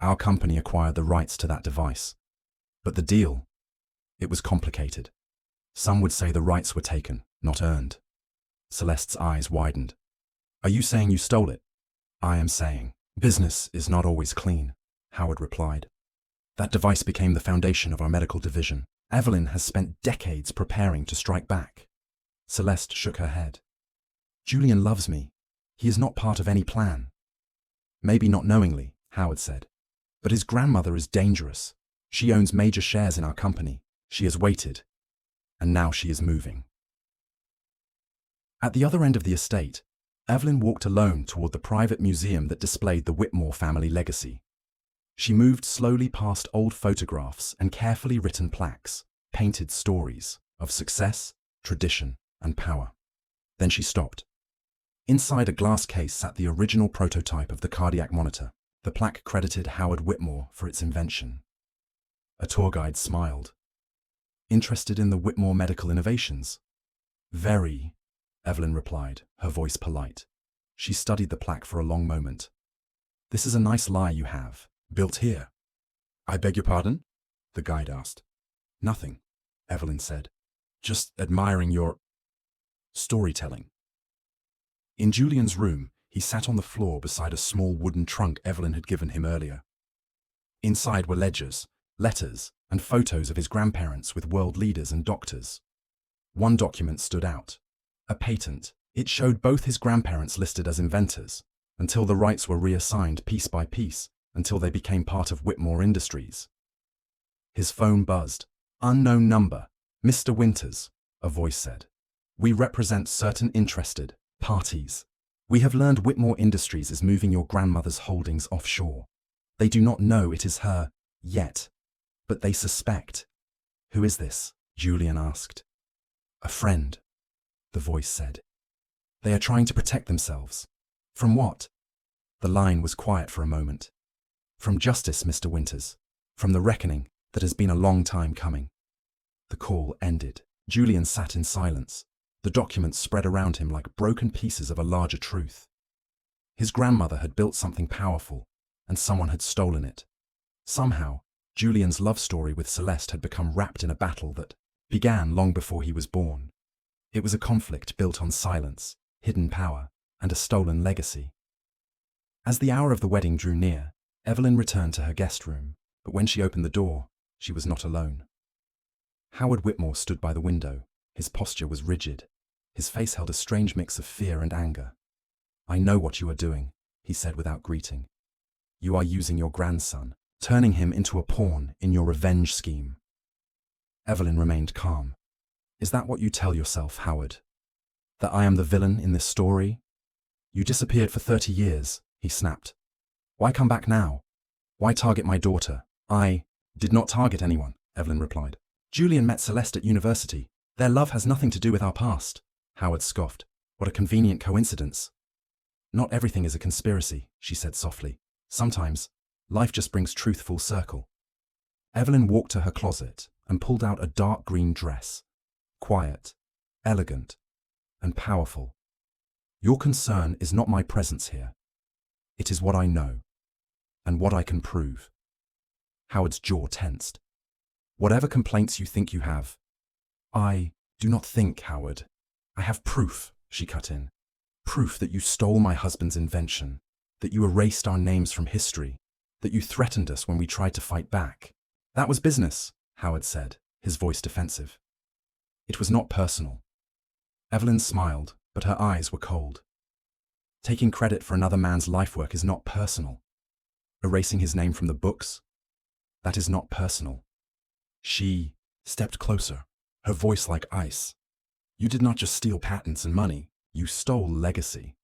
"Our company acquired the rights to that device. But the deal, it was complicated. Some would say the rights were taken, not earned." Celeste's eyes widened. "Are you saying you stole it?" "I am saying business is not always clean," Howard replied. "That device became the foundation of our medical division. Evelyn has spent decades preparing to strike back." Celeste shook her head. "Julian loves me. He is not part of any plan." "Maybe not knowingly," Howard said. "But his grandmother is dangerous. She owns major shares in our company. She has waited. And now she is moving." At the other end of the estate, Evelyn walked alone toward the private museum that displayed the Whitmore family legacy. She moved slowly past old photographs and carefully written plaques, painted stories of success, tradition, and power. Then she stopped. Inside a glass case sat the original prototype of the cardiac monitor. The plaque credited Howard Whitmore for its invention. A tour guide smiled. Interested in the Whitmore medical innovations? Very, Evelyn replied, her voice polite. She studied the plaque for a long moment. This is a nice lie you have, built here. I beg your pardon? The guide asked. Nothing, Evelyn said. Just admiring your storytelling. In Julian's room, he sat on the floor beside a small wooden trunk Evelyn had given him earlier. Inside were ledgers, letters, and photos of his grandparents with world leaders and doctors. One document stood out. A patent. It showed both his grandparents listed as inventors, until the rights were reassigned piece by piece, until they became part of Whitmore Industries. His phone buzzed. Unknown number. Mr. Winters, a voice said. We represent certain interested parties. We have learned Whitmore Industries is moving your grandmother's holdings offshore. They do not know it is her, yet, but they suspect. Who is this? Julian asked. A friend, the voice said. They are trying to protect themselves. From what? The line was quiet for a moment. From justice, Mr. Winters. From the reckoning that has been a long time coming. The call ended. Julian sat in silence. The documents spread around him like broken pieces of a larger truth. His grandmother had built something powerful, and someone had stolen it. Somehow, Julian's love story with Celeste had become wrapped in a battle that began long before he was born. It was a conflict built on silence, hidden power, and a stolen legacy. As the hour of the wedding drew near, Evelyn returned to her guest room, but when she opened the door, she was not alone. Howard Whitmore stood by the window. His posture was rigid. His face held a strange mix of fear and anger. I know what you are doing, he said without greeting. You are using your grandson, turning him into a pawn in your revenge scheme. Evelyn remained calm. Is that what you tell yourself, Howard? That I am the villain in this story? You disappeared for 30 years, he snapped. Why come back now? Why target my daughter? I did not target anyone, Evelyn replied. Julian met Celeste at university. Their love has nothing to do with our past. Howard scoffed. What a convenient coincidence. Not everything is a conspiracy, she said softly. Sometimes, life just brings truth full circle. Evelyn walked to her closet and pulled out a dark green dress. Quiet, elegant, and powerful. Your concern is not my presence here. It is what I know, and what I can prove. Howard's jaw tensed. Whatever complaints you think you have, I do not think, Howard. I have proof, she cut in. Proof that you stole my husband's invention, that you erased our names from history, that you threatened us when we tried to fight back. That was business, Howard said, his voice defensive. It was not personal. Evelyn smiled, but her eyes were cold. Taking credit for another man's life work is not personal. Erasing his name from the books? That is not personal. She stepped closer, her voice like ice. You did not just steal patents and money, you stole legacy.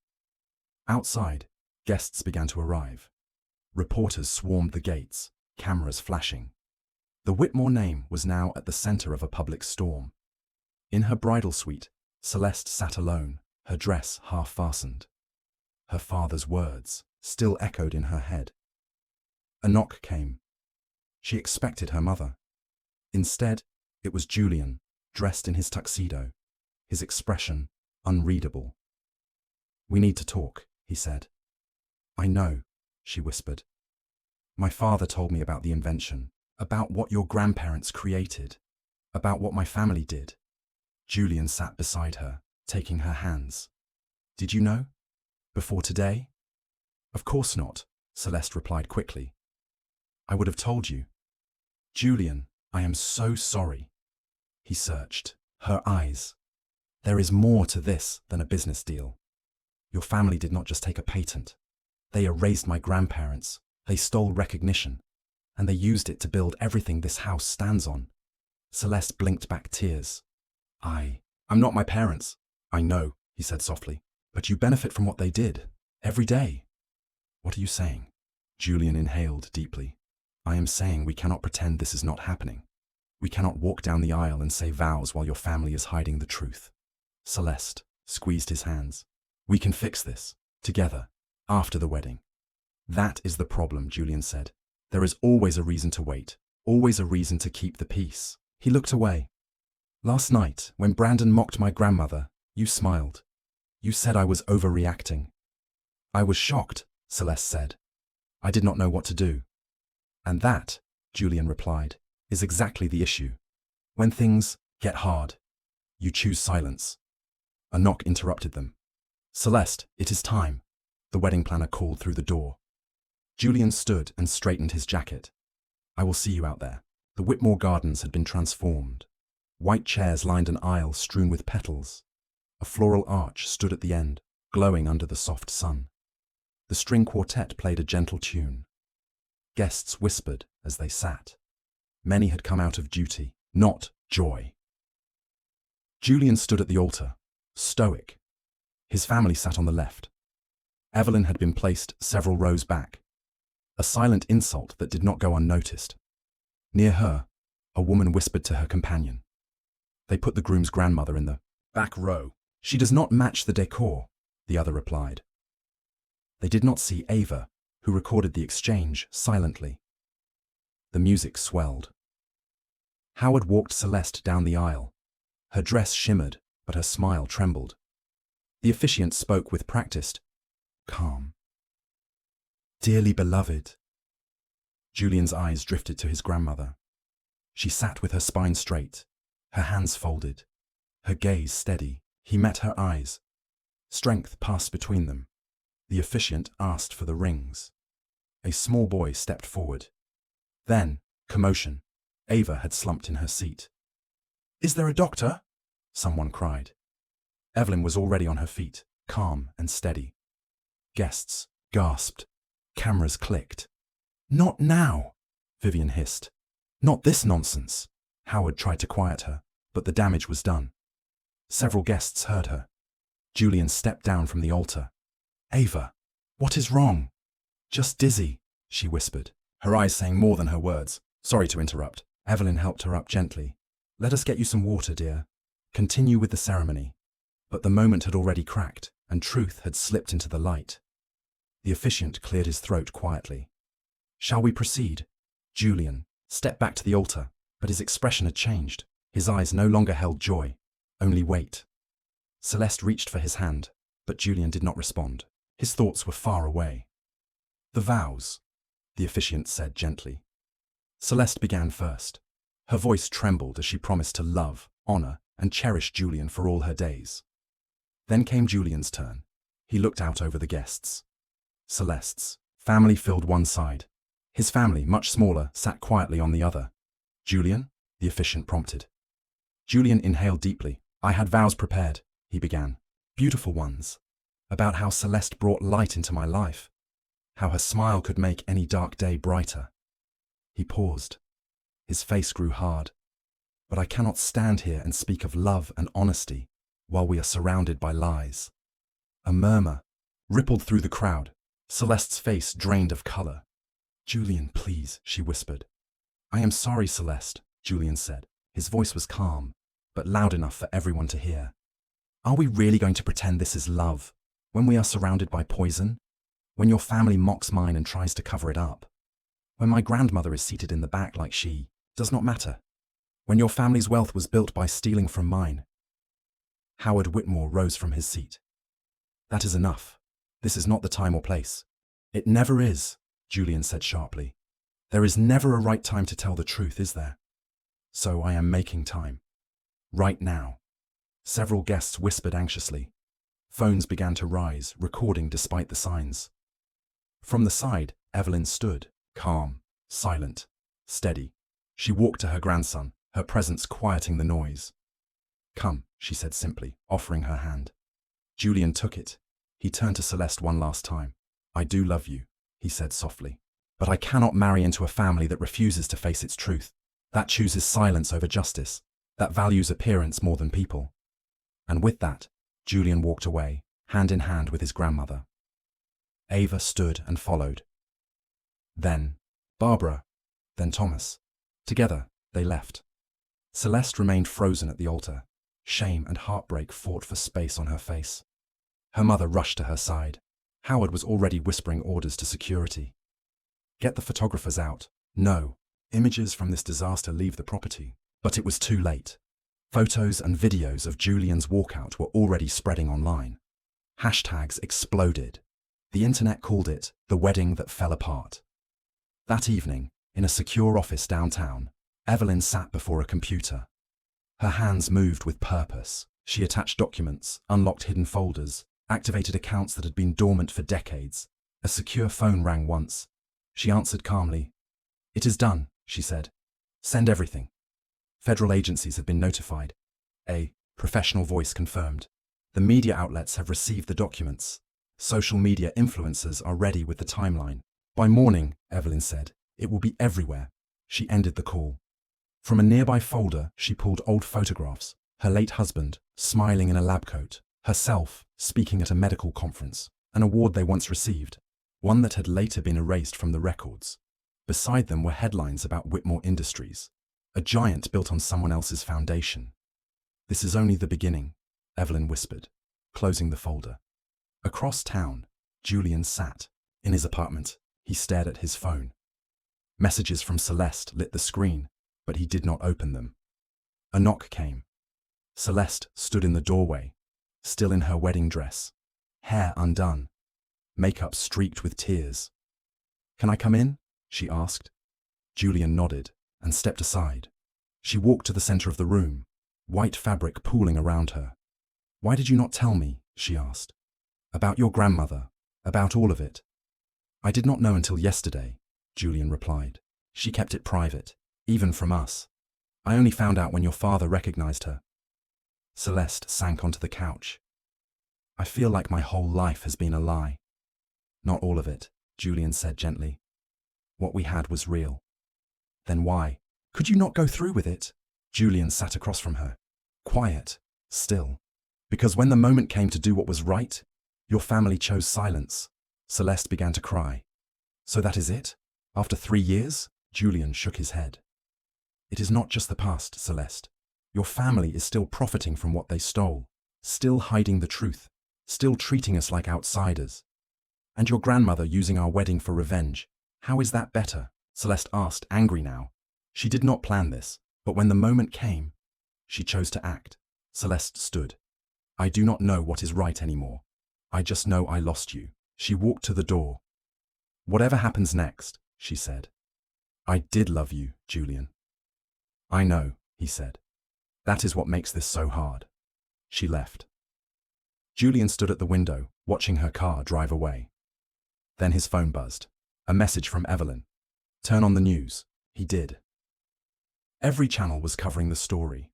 Outside, guests began to arrive. Reporters swarmed the gates, cameras flashing. The Whitmore name was now at the center of a public storm. In her bridal suite, Celeste sat alone, her dress half-fastened. Her father's words still echoed in her head. A knock came. She expected her mother. Instead, it was Julian, dressed in his tuxedo, his expression unreadable. We need to talk, he said. I know, she whispered. My father told me about the invention, about what your grandparents created, about what my family did. Julian sat beside her, taking her hands. Did you know? Before today? Of course not, Celeste replied quickly. I would have told you. Julian, I am so sorry. He searched her eyes. There is more to this than a business deal. Your family did not just take a patent. They erased my grandparents. They stole recognition. And they used it to build everything this house stands on. Celeste blinked back tears. I'm not my parents. I know, he said softly. But you benefit from what they did. Every day. What are you saying? Julian inhaled deeply. I am saying we cannot pretend this is not happening. We cannot walk down the aisle and say vows while your family is hiding the truth. Celeste squeezed his hands. We can fix this, together, after the wedding. That is the problem, Julian said. There is always a reason to wait, always a reason to keep the peace. He looked away, Last night, when Brandon mocked my grandmother, you smiled. You said I was overreacting. I was shocked, Celeste said. I did not know what to do. And that, Julian replied, is exactly the issue. When things get hard, you choose silence. A knock interrupted them. Celeste, it is time, the wedding planner called through the door. Julian stood and straightened his jacket. I will see you out there. The Whitmore Gardens had been transformed. White chairs lined an aisle strewn with petals. A floral arch stood at the end, glowing under the soft sun. The string quartet played a gentle tune. Guests whispered as they sat. Many had come out of duty, not joy. Julian stood at the altar, stoic. His family sat on the left. Evelyn had been placed several rows back. A silent insult that did not go unnoticed. Near her, a woman whispered to her companion. They put the groom's grandmother in the back row. She does not match the decor, the other replied. They did not see Ava, who recorded the exchange silently. The music swelled. Howard walked Celeste down the aisle. Her dress shimmered, but her smile trembled. The officiant spoke with practiced calm. Dearly beloved. Julian's eyes drifted to his grandmother. She sat with her spine straight, her hands folded, her gaze steady. He met her eyes. Strength passed between them. The officiant asked for the rings. A small boy stepped forward. Then, commotion. Ava had slumped in her seat. Is there a doctor? Someone cried. Evelyn was already on her feet, calm and steady. Guests gasped. Cameras clicked. Not now, Vivian hissed. Not this nonsense. Howard tried to quiet her, but the damage was done. Several guests heard her. Julian stepped down from the altar. Ava, what is wrong? Just dizzy, she whispered, her eyes saying more than her words. Sorry to interrupt. Evelyn helped her up gently. Let us get you some water, dear. Continue with the ceremony. But the moment had already cracked, and truth had slipped into the light. The officiant cleared his throat quietly. Shall we proceed? Julian stepped back to the altar, but his expression had changed. His eyes no longer held joy, only weight. Celeste reached for his hand, but Julian did not respond. His thoughts were far away. The vows, the officiant said gently. Celeste began first. Her voice trembled as she promised to love, honor, and cherish Julian for all her days. Then came Julian's turn. He looked out over the guests. Celeste's family filled one side. His family, much smaller, sat quietly on the other. Julian? The officiant prompted. Julian inhaled deeply. I had vows prepared, he began. Beautiful ones. About how Celeste brought light into my life. How her smile could make any dark day brighter. He paused. His face grew hard. But I cannot stand here and speak of love and honesty while we are surrounded by lies. A murmur rippled through the crowd. Celeste's face drained of color. Julian, please, she whispered. I am sorry, Celeste, Julian said. His voice was calm, but loud enough for everyone to hear. Are we really going to pretend this is love, when we are surrounded by poison? When your family mocks mine and tries to cover it up? When my grandmother is seated in the back like she does not matter? When your family's wealth was built by stealing from mine? Howard Whitmore rose from his seat. That is enough. This is not the time or place. It never is, Julian said sharply. There is never a right time to tell the truth, is there? So I am making time. Right now. Several guests whispered anxiously. Phones began to rise, recording despite the signs. From the side, Evelyn stood, calm, silent, steady. She walked to her grandson, her presence quieting the noise. Come, she said simply, offering her hand. Julian took it. He turned to Celeste one last time. I do love you, he said softly. But I cannot marry into a family that refuses to face its truth, that chooses silence over justice, that values appearance more than people. And with that, Julian walked away, hand in hand with his grandmother. Ava stood and followed. Then Barbara, then Thomas. Together, they left. Celeste remained frozen at the altar. Shame and heartbreak fought for space on her face. Her mother rushed to her side. Howard was already whispering orders to security. Get the photographers out. No images from this disaster leave the property. But it was too late. Photos and videos of Julian's walkout were already spreading online. Hashtags exploded. The internet called it the wedding that fell apart. That evening, in a secure office downtown, Evelyn sat before a computer. Her hands moved with purpose. She attached documents, unlocked hidden folders, activated accounts that had been dormant for decades. A secure phone rang once. She answered calmly. "It is done," she said. "Send everything." Federal agencies have been notified. A professional voice confirmed. The media outlets have received the documents. Social media influencers are ready with the timeline. By morning, Evelyn said, it will be everywhere. She ended the call. From a nearby folder, she pulled old photographs. Her late husband, smiling in a lab coat. Herself, speaking at a medical conference. An award they once received. One that had later been erased from the records. Beside them were headlines about Whitmore Industries. A giant built on someone else's foundation. "This is only the beginning," Evelyn whispered, closing the folder. Across town, Julian sat. In his apartment, he stared at his phone. Messages from Celeste lit the screen, but he did not open them. A knock came. Celeste stood in the doorway, still in her wedding dress, hair undone, makeup streaked with tears. "Can I come in?" she asked. Julian nodded and stepped aside. She walked to the center of the room, white fabric pooling around her. "Why did you not tell me?" she asked. "About your grandmother, about all of it." "I did not know until yesterday," Julian replied. "She kept it private, even from us. I only found out when your father recognized her." Celeste sank onto the couch. "I feel like my whole life has been a lie." "Not all of it," Julian said gently. "What we had was real." "Then why could you not go through with it?" Julian sat across from her, quiet, still. "Because when the moment came to do what was right, your family chose silence." Celeste began to cry. "So that is it? After 3 years?" Julian shook his head. "It is not just the past, Celeste. Your family is still profiting from what they stole, still hiding the truth, still treating us like outsiders. And your grandmother using our wedding for revenge. How is that better?" Celeste asked, angry now. She did not plan this, but when the moment came, she chose to act. Celeste stood. "I do not know what is right anymore. I just know I lost you." She walked to the door. "Whatever happens next," she said. "I did love you, Julian." "I know," he said. "That is what makes this so hard." She left. Julian stood at the window, watching her car drive away. Then his phone buzzed. A message from Evelyn. "Turn on the news." He did. Every channel was covering the story.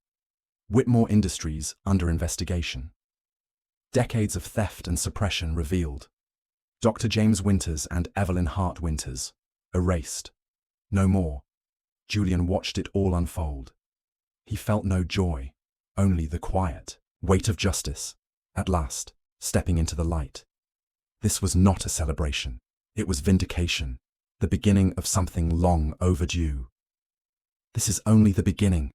Whitmore Industries under investigation. Decades of theft and suppression revealed. Dr. James Winters and Evelyn Hart Winters erased. No more. Julian watched it all unfold. He felt no joy, only the quiet weight of justice, at last, stepping into the light. This was not a celebration. It was vindication, the beginning of something long overdue. "This is only the beginning,"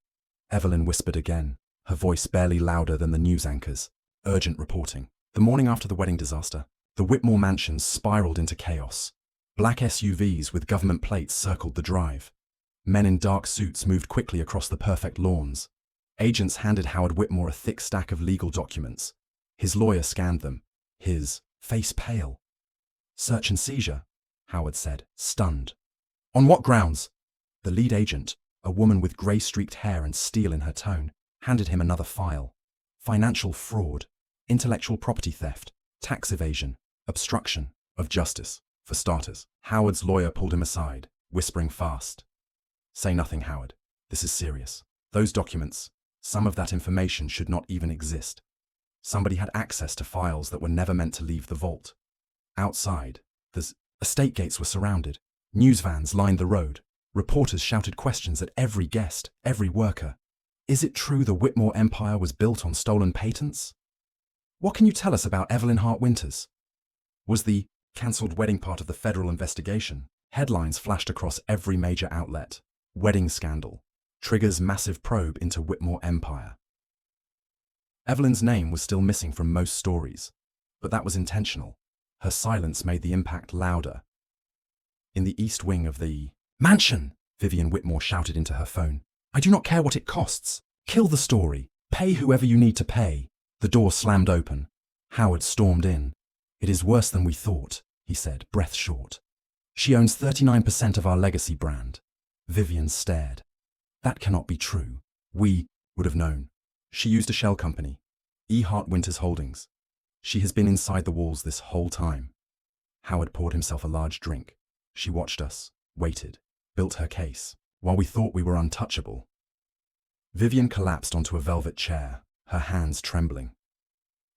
Evelyn whispered again, her voice barely louder than the news anchors. Urgent reporting. The morning after the wedding disaster, the Whitmore mansions spiraled into chaos. Black SUVs with government plates circled the drive. Men in dark suits moved quickly across the perfect lawns. Agents handed Howard Whitmore a thick stack of legal documents. His lawyer scanned them, his face pale. "Search and seizure," Howard said, stunned. "On what grounds?" The lead agent, a woman with grey-streaked hair and steel in her tone, handed him another file. Financial fraud, intellectual property theft, tax evasion, obstruction of justice, for starters. Howard's lawyer pulled him aside, whispering fast. "Say nothing, Howard. This is serious. Those documents, some of that information should not even exist. Somebody had access to files that were never meant to leave the vault." Outside, the estate gates were surrounded. News vans lined the road. Reporters shouted questions at every guest, every worker. Is it true the Whitmore empire was built on stolen patents? What can you tell us about Evelyn Hart Winters? Was the cancelled wedding part of the federal investigation? Headlines flashed across every major outlet. Wedding scandal. Triggers massive probe into Whitmore empire. Evelyn's name was still missing from most stories, but that was intentional. Her silence made the impact louder. In the east wing of the mansion, Vivian Whitmore shouted into her phone. "I do not care what it costs. Kill the story. Pay whoever you need to pay. The door slammed open. Howard stormed in. It is worse than we thought, he said, breath short. She owns 39% of our legacy brand. Vivian stared. That cannot be true. We would have known. She used a shell company, E. Hart Winters Holdings. She has been inside the walls this whole time. Howard poured himself a large drink. She watched us, waited, built her case, while we thought we were untouchable. Vivian collapsed onto a velvet chair, her hands trembling.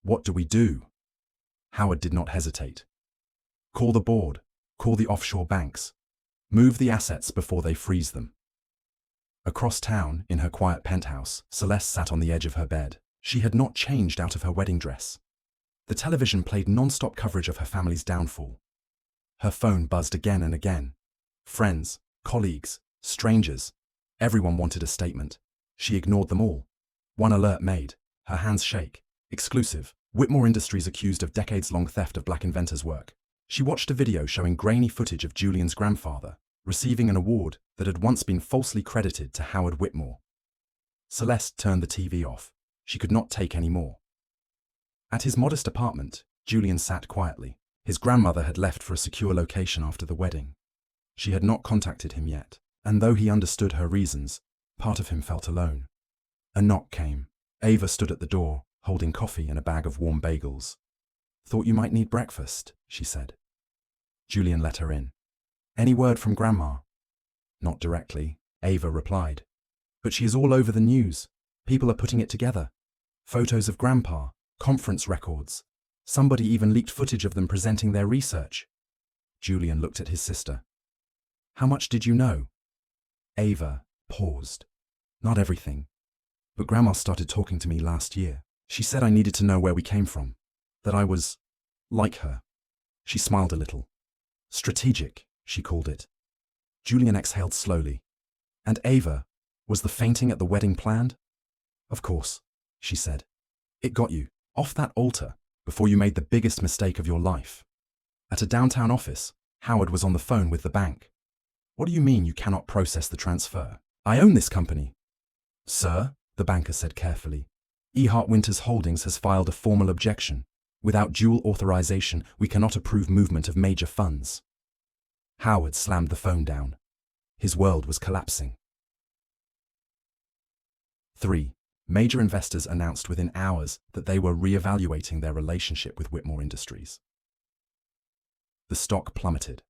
What do we do? Howard did not hesitate. Call the board, call the offshore banks. Move the assets before they freeze them. Across town, in her quiet penthouse, Celeste sat on the edge of her bed. She had not changed out of her wedding dress. The television played non-stop coverage of her family's downfall. Her phone buzzed again and again. Friends, colleagues, strangers, everyone wanted a statement. She ignored them all. One alert made, her hands shake. Exclusive, Whitmore Industries accused of decades-long theft of black inventors' work. She watched a video showing grainy footage of Julian's grandfather, receiving an award that had once been falsely credited to Howard Whitmore. Celeste turned the TV off. She could not take any more. At his modest apartment, Julian sat quietly. His grandmother had left for a secure location after the wedding. She had not contacted him yet, and though he understood her reasons, part of him felt alone. A knock came. Ava stood at the door, holding coffee and a bag of warm bagels. Thought you might need breakfast, she said. Julian let her in. Any word from Grandma? Not directly, Ava replied. But she is all over the news. People are putting it together. Photos of Grandpa, conference records. Somebody even leaked footage of them presenting their research. Julian looked at his sister. How much did you know? Ava paused. Not everything. But Grandma started talking to me last year. She said I needed to know where we came from. That I was like her. She smiled a little. Strategic, she called it. Julian exhaled slowly. And Ava, was the fainting at the wedding planned? Of course, she said. It got you off that altar before you made the biggest mistake of your life. At a downtown office, Howard was on the phone with the bank. What do you mean you cannot process the transfer? I own this company. Sir, the banker said carefully, E. Hart Winters Holdings has filed a formal objection. Without dual authorization, we cannot approve movement of major funds. Howard slammed the phone down. His world was collapsing. 3. Major investors announced within hours that they were re-evaluating their relationship with Whitmore Industries. The stock plummeted.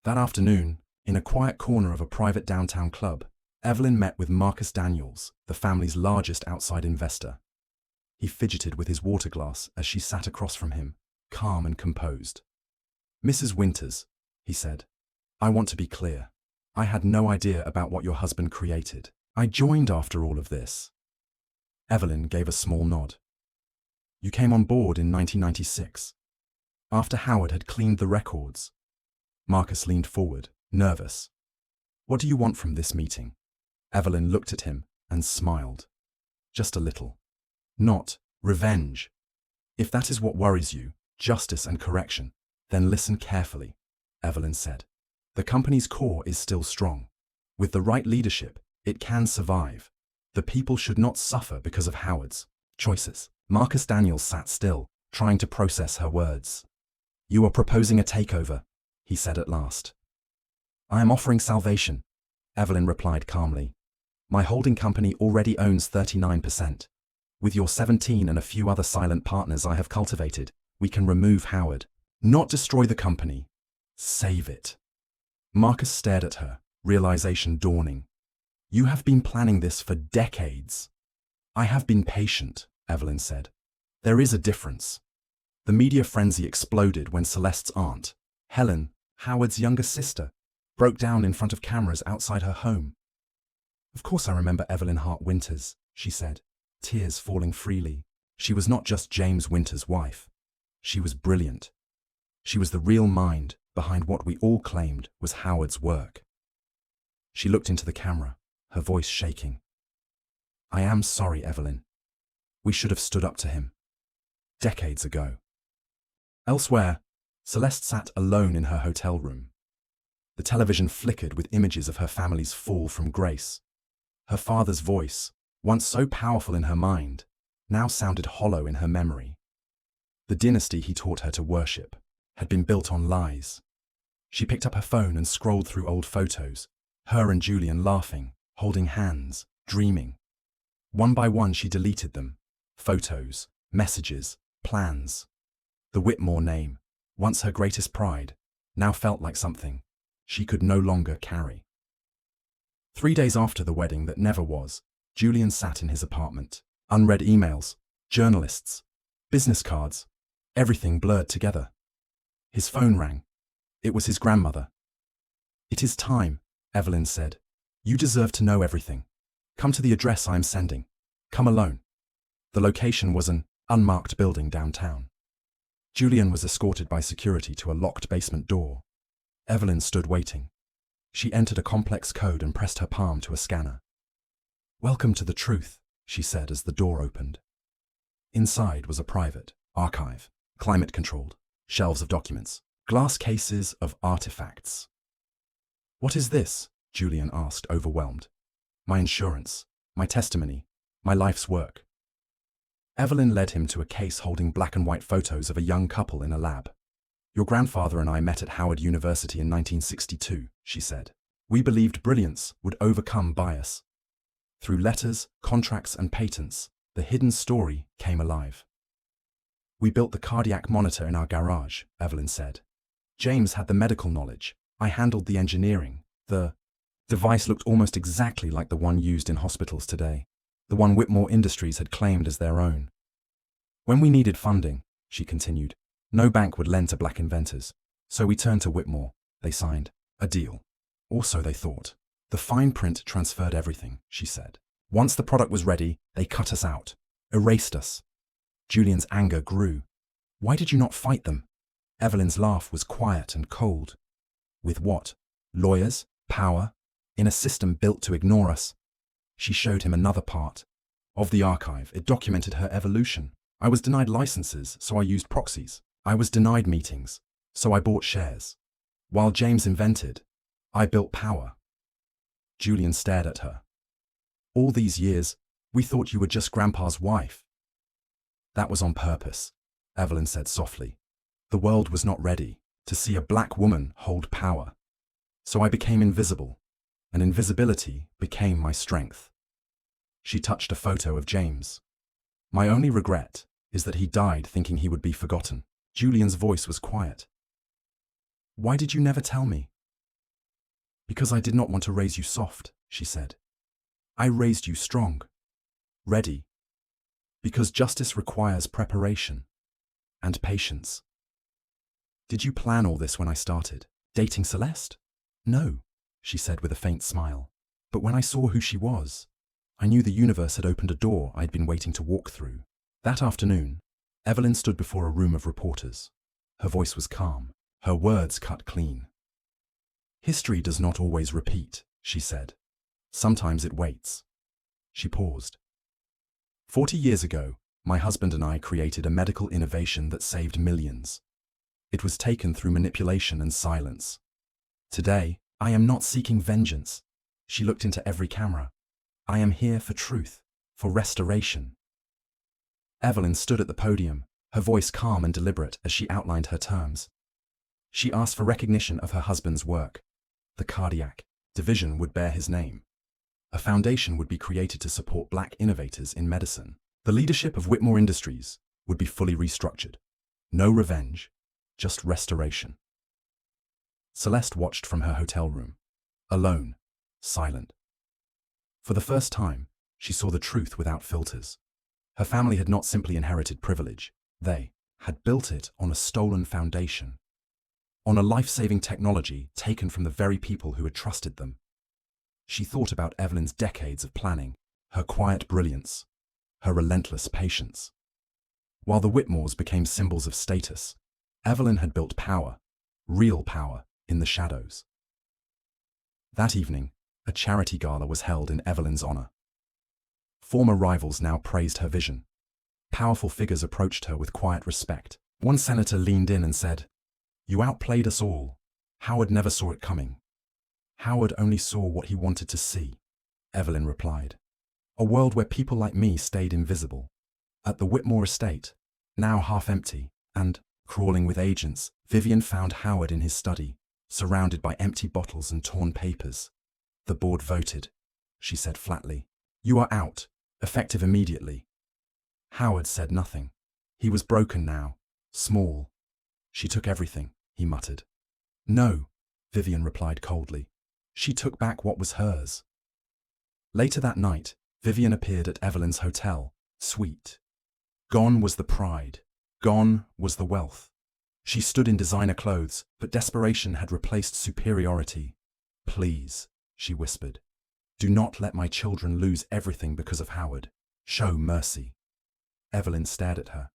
That afternoon, in a quiet corner of a private downtown club, Evelyn met with Marcus Daniels, the family's largest outside investor. He fidgeted with his water glass as she sat across from him, calm and composed. Mrs. Winters, he said, I want to be clear. I had no idea about what your husband created. I joined after all of this. Evelyn gave a small nod. You came on board in 1996, after Howard had cleaned the records. Marcus leaned forward, nervous. What do you want from this meeting? Evelyn looked at him and smiled. Just a little. Not revenge. If that is what worries you, justice and correction, then listen carefully, Evelyn said. The company's core is still strong. With the right leadership, it can survive. The people should not suffer because of Howard's choices. Marcus Daniels sat still, trying to process her words. You are proposing a takeover, he said at last. I am offering salvation, Evelyn replied calmly. My holding company already owns 39%. With your 17 and a few other silent partners I have cultivated, we can remove Howard. Not destroy the company. Save it. Marcus stared at her, realization dawning. You have been planning this for decades. I have been patient, Evelyn said. There is a difference. The media frenzy exploded when Celeste's aunt, Helen, Howard's younger sister, broke down in front of cameras outside her home. Of course I remember Evelyn Hart Winters, she said, tears falling freely. She was not just James Winters' wife. She was brilliant. She was the real mind behind what we all claimed was Howard's work. She looked into the camera, her voice shaking. I am sorry, Evelyn. We should have stood up to him. Decades ago. Elsewhere, Celeste sat alone in her hotel room. The television flickered with images of her family's fall from grace. Her father's voice, once so powerful in her mind, now sounded hollow in her memory. The dynasty he taught her to worship had been built on lies. She picked up her phone and scrolled through old photos, her and Julian laughing, holding hands, dreaming. One by one she deleted them. Photos, messages, plans. The Whitmore name, once her greatest pride, now felt like something she could no longer carry. 3 days after the wedding that never was, Julian sat in his apartment. Unread emails, journalists, business cards, everything blurred together. His phone rang. It was his grandmother. "It is time," Evelyn said. "You deserve to know everything. Come to the address I am sending. Come alone." The location was an unmarked building downtown. Julian was escorted by security to a locked basement door. Evelyn stood waiting. She entered a complex code and pressed her palm to a scanner. "Welcome to the truth," she said as the door opened. Inside was a private archive, climate-controlled, shelves of documents, glass cases of artifacts. "What is this?" Julian asked, overwhelmed. "My insurance, my testimony, my life's work." Evelyn led him to a case holding black and white photos of a young couple in a lab. "Your grandfather and I met at Howard University in 1962, she said. "We believed brilliance would overcome bias. Through letters, contracts, and patents, the hidden story came alive. We built the cardiac monitor in our garage," Evelyn said. "James had the medical knowledge. I handled the engineering. The device looked almost exactly like the one used in hospitals today, the one Whitmore Industries had claimed as their own. When we needed funding," she continued, "no bank would lend to black inventors. So we turned to Whitmore. They signed a deal. Or so they thought. The fine print transferred everything," she said. "Once the product was ready, they cut us out, erased us." Julian's anger grew. "Why did you not fight them?" Evelyn's laugh was quiet and cold. "With what? Lawyers? Power? In a system built to ignore us?" She showed him another part of the archive. It documented her evolution. "I was denied licenses, so I used proxies. I was denied meetings, so I bought shares. While James invented, I built power." Julian stared at her. "All these years, we thought you were just Grandpa's wife." "That was on purpose," Evelyn said softly. "The world was not ready to see a black woman hold power. So I became invisible, and invisibility became my strength." She touched a photo of James. "My only regret is that he died thinking he would be forgotten." Julian's voice was quiet. "Why did you never tell me?" "Because I did not want to raise you soft," she said. "I raised you strong, ready. Because justice requires preparation and patience." "Did you plan all this when I started dating Celeste?" "No," she said with a faint smile. "But when I saw who she was, I knew the universe had opened a door I'd been waiting to walk through." That afternoon, Evelyn stood before a room of reporters. Her voice was calm, her words cut clean. "History does not always repeat," she said. "Sometimes it waits." She paused. 40 years ago, my husband and I created a medical innovation that saved millions. It was taken through manipulation and silence. Today, I am not seeking vengeance." She looked into every camera. "I am here for truth, for restoration." Evelyn stood at the podium, her voice calm and deliberate as she outlined her terms. She asked for recognition of her husband's work. The cardiac division would bear his name. A foundation would be created to support black innovators in medicine. The leadership of Whitmore Industries would be fully restructured. No revenge, just restoration. Celeste watched from her hotel room, alone, silent. For the first time, she saw the truth without filters. Her family had not simply inherited privilege. They had built it on a stolen foundation, on a life-saving technology taken from the very people who had trusted them. She thought about Evelyn's decades of planning, her quiet brilliance, her relentless patience. While the Whitmores became symbols of status, Evelyn had built power, real power, in the shadows. That evening, a charity gala was held in Evelyn's honor. Former rivals now praised her vision. Powerful figures approached her with quiet respect. One senator leaned in and said, "You outplayed us all. Howard never saw it coming." "Howard only saw what he wanted to see," Evelyn replied. A world where people like me stayed invisible. At the Whitmore estate, now half empty, and, crawling with agents, Vivian found Howard in his study, surrounded by empty bottles and torn papers. The board voted, she said flatly. You are out, effective immediately. Howard said nothing. He was broken now, small. She took everything, he muttered. No, Vivian replied coldly. She took back what was hers. Later that night, Vivian appeared at Evelyn's hotel, suite. Gone was the pride. Gone was the wealth. She stood in designer clothes, but desperation had replaced superiority. Please, she whispered. Do not let my children lose everything because of Howard. Show mercy. Evelyn stared at her.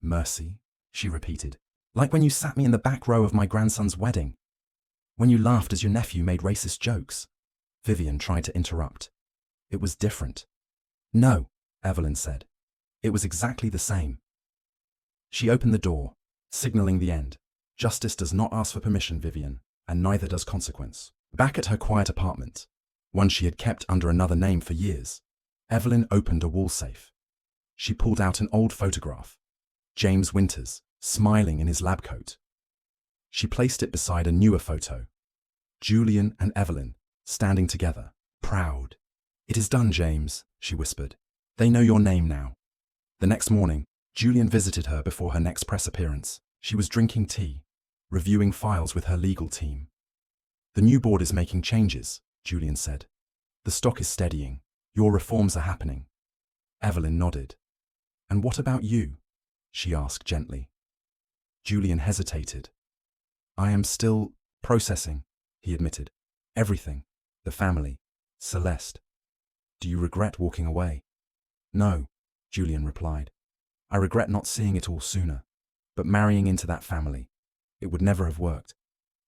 Mercy, she repeated. Like when you sat me in the back row of my grandson's wedding. When you laughed as your nephew made racist jokes. Vivian tried to interrupt. It was different. No, Evelyn said. It was exactly the same. She opened the door, signaling the end. Justice does not ask for permission, Vivian, and neither does consequence. Back at her quiet apartment, one she had kept under another name for years, Evelyn opened a wall safe. She pulled out an old photograph. James Winters, smiling in his lab coat. She placed it beside a newer photo. Julian and Evelyn, standing together, proud. It is done, James, she whispered. They know your name now. The next morning, Julian visited her before her next press appearance. She was drinking tea, reviewing files with her legal team. The new board is making changes, Julian said. The stock is steadying. Your reforms are happening. Evelyn nodded. And what about you? She asked gently. Julian hesitated. I am still processing, he admitted. Everything. The family. Celeste. Do you regret walking away? No, Julian replied. I regret not seeing it all sooner. But marrying into that family, it would never have worked.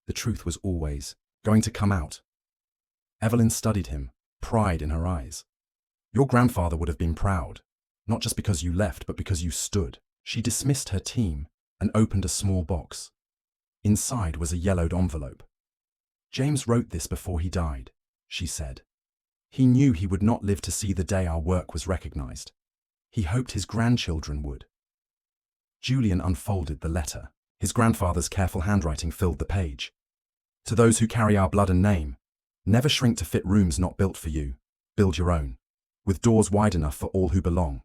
The truth was always going to come out. Evelyn studied him, pride in her eyes. Your grandfather would have been proud, not just because you left, but because you stood. She dismissed her team and opened a small box. Inside was a yellowed envelope. James wrote this before he died, she said. He knew he would not live to see the day our work was recognized. He hoped his grandchildren would. Julian unfolded the letter. His grandfather's careful handwriting filled the page. To those who carry our blood and name, never shrink to fit rooms not built for you. Build your own, with doors wide enough for all who belong.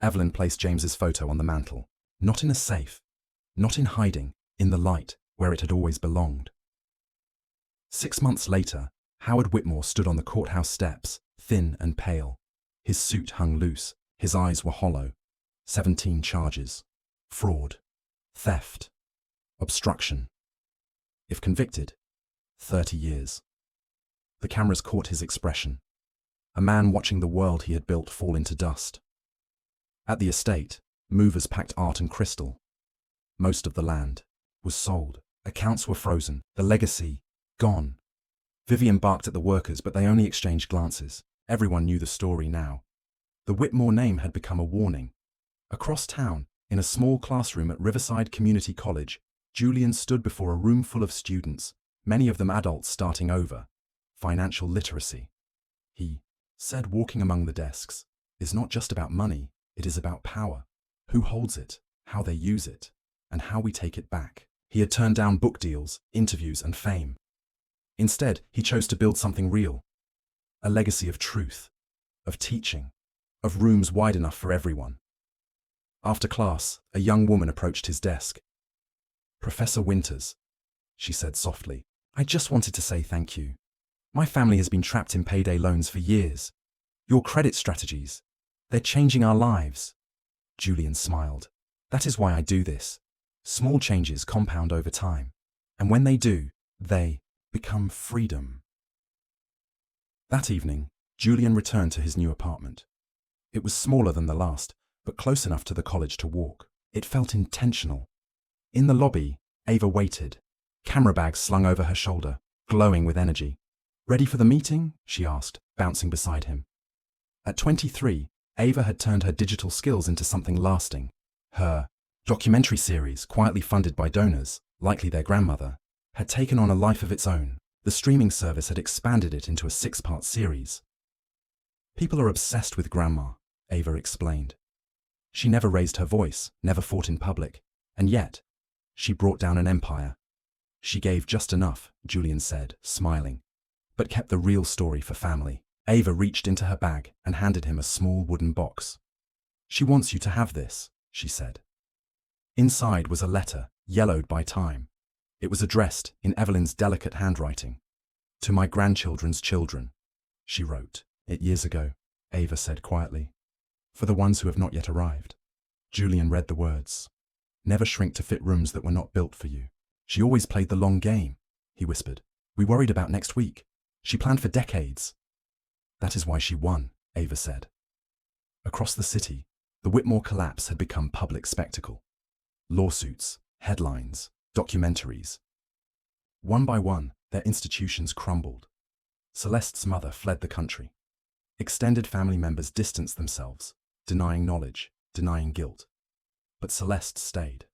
Evelyn placed James's photo on the mantel, not in a safe, not in hiding, in the light, where it had always belonged. 6 months later, Howard Whitmore stood on the courthouse steps, thin and pale. His suit hung loose, his eyes were hollow. 17 charges. Fraud. Theft. Obstruction. If convicted, 30 years. The cameras caught his expression. A man watching the world he had built fall into dust. At the estate, movers packed art and crystal. Most of the land was sold. Accounts were frozen. The legacy, gone. Vivian barked at the workers, but they only exchanged glances. Everyone knew the story now. The Whitmore name had become a warning. Across town, in a small classroom at Riverside Community College, Julian stood before a room full of students, many of them adults starting over. Financial literacy. He said, walking among the desks, is not just about money, it is about power. Who holds it, how they use it, and how we take it back. He had turned down book deals, interviews, and fame. Instead, he chose to build something real. A legacy of truth, of teaching, of rooms wide enough for everyone. After class, a young woman approached his desk. Professor Winters, she said softly, I just wanted to say thank you. My family has been trapped in payday loans for years. Your credit strategies, they're changing our lives. Julian smiled. That is why I do this. Small changes compound over time. And when they do, they become freedom. That evening, Julian returned to his new apartment. It was smaller than the last, but close enough to the college to walk. It felt intentional. In the lobby, Ava waited, camera bag slung over her shoulder, glowing with energy. Ready for the meeting? She asked, bouncing beside him. At 23, Ava had turned her digital skills into something lasting. Her documentary series, quietly funded by donors, likely their grandmother, had taken on a life of its own. The streaming service had expanded it into a 6-part series. People are obsessed with Grandma, Ava explained. She never raised her voice, never fought in public, and yet, she brought down an empire. She gave just enough, Julian said, smiling, but kept the real story for family. Ava reached into her bag and handed him a small wooden box. She wants you to have this, she said. Inside was a letter, yellowed by time. It was addressed, in Evelyn's delicate handwriting. To my grandchildren's children, she wrote. It years ago, Ava said quietly. For the ones who have not yet arrived. Julian read the words. Never shrink to fit rooms that were not built for you. She always played the long game, he whispered. We worried about next week. She planned for decades. That is why she won, Ava said. Across the city, the Whitmore collapse had become public spectacle. Lawsuits, headlines, documentaries. One by one, their institutions crumbled. Celeste's mother fled the country. Extended family members distanced themselves, denying knowledge, denying guilt. But Celeste stayed.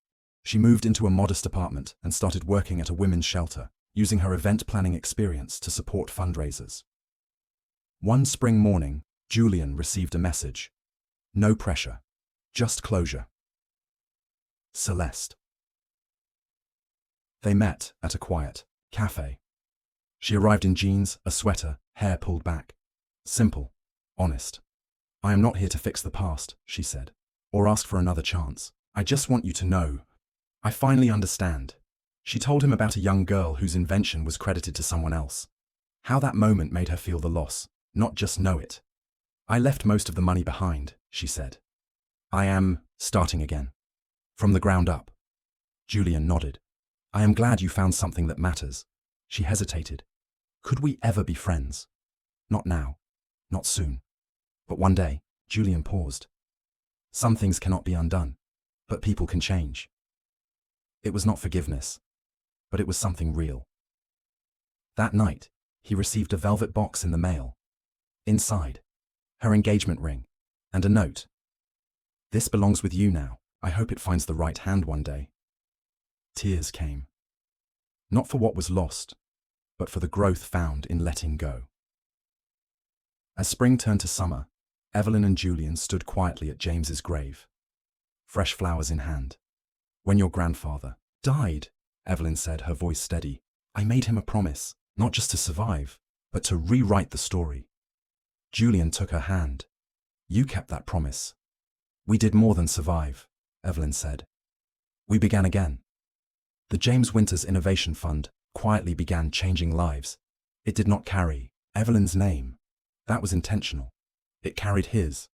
She moved into a modest apartment and started working at a women's shelter, using her event planning experience to support fundraisers. One spring morning, Julian received a message. No pressure, just closure. Celeste. They met at a quiet cafe. She arrived in jeans, a sweater, hair pulled back. Simple, honest. I am not here to fix the past, she said, or ask for another chance. I just want you to know. I finally understand. She told him about a young girl whose invention was credited to someone else. How that moment made her feel the loss, not just know it. I left most of the money behind, she said. I am starting again. From the ground up. Julian nodded. I am glad you found something that matters. She hesitated. Could we ever be friends? Not now. Not soon. But one day, Julian paused. Some things cannot be undone, but people can change. It was not forgiveness, but it was something real. That night, he received a velvet box in the mail. Inside, her engagement ring, and a note. This belongs with you now. I hope it finds the right hand one day. Tears came. Not for what was lost, but for the growth found in letting go. As spring turned to summer, Evelyn and Julian stood quietly at James's grave, fresh flowers in hand. When your grandfather died, Evelyn said, her voice steady, I made him a promise, not just to survive, but to rewrite the story. Julian took her hand. You kept that promise. We did more than survive, Evelyn said. We began again. The James Winters Innovation Fund quietly began changing lives. It did not carry Evelyn's name. That was intentional. It carried his.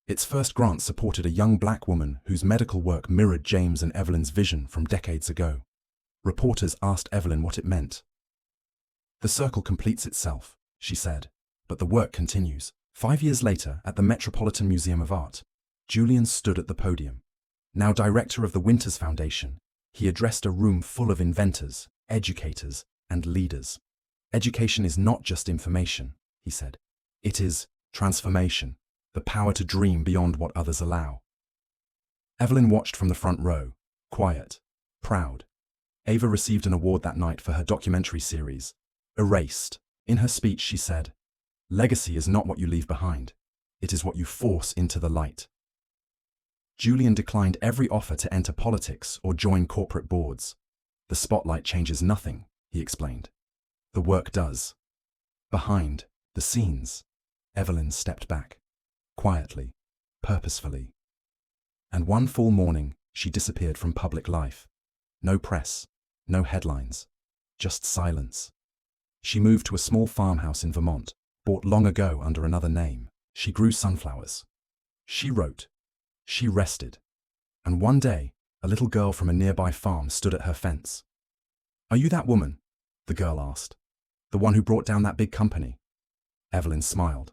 Its first grant supported a young black woman whose medical work mirrored James and Evelyn's vision from decades ago. Reporters asked Evelyn what it meant. The circle completes itself, she said, but the work continues. 5 years later, at the Metropolitan Museum of Art, Julian stood at the podium. Now director of the Winters Foundation, he addressed a room full of inventors, educators, and leaders. Education is not just information, he said. It is transformation, the power to dream beyond what others allow. Evelyn watched from the front row, quiet, proud. Ava received an award that night for her documentary series, Erased. In her speech, she said, Legacy is not what you leave behind. It is what you force into the light. Julian declined every offer to enter politics or join corporate boards. The spotlight changes nothing, he explained. The work does. Behind the scenes, Evelyn stepped back, quietly, purposefully. And one full morning, she disappeared from public life. No press, no headlines, just silence. She moved to a small farmhouse in Vermont, bought long ago under another name. She grew sunflowers. She wrote. She rested. And one day, a little girl from a nearby farm stood at her fence. Are you that woman? The girl asked. The one who brought down that big company? Evelyn smiled.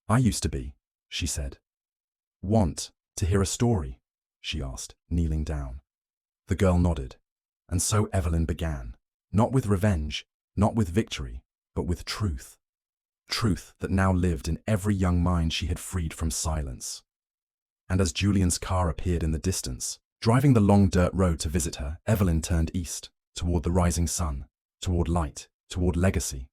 I used to be, she said. Want to hear a story? She asked, kneeling down. The girl nodded. And so Evelyn began, not with revenge, not with victory, but with truth. Truth that now lived in every young mind she had freed from silence. And as Julian's car appeared in the distance, driving the long dirt road to visit her, Evelyn turned east, toward the rising sun, toward light, toward legacy.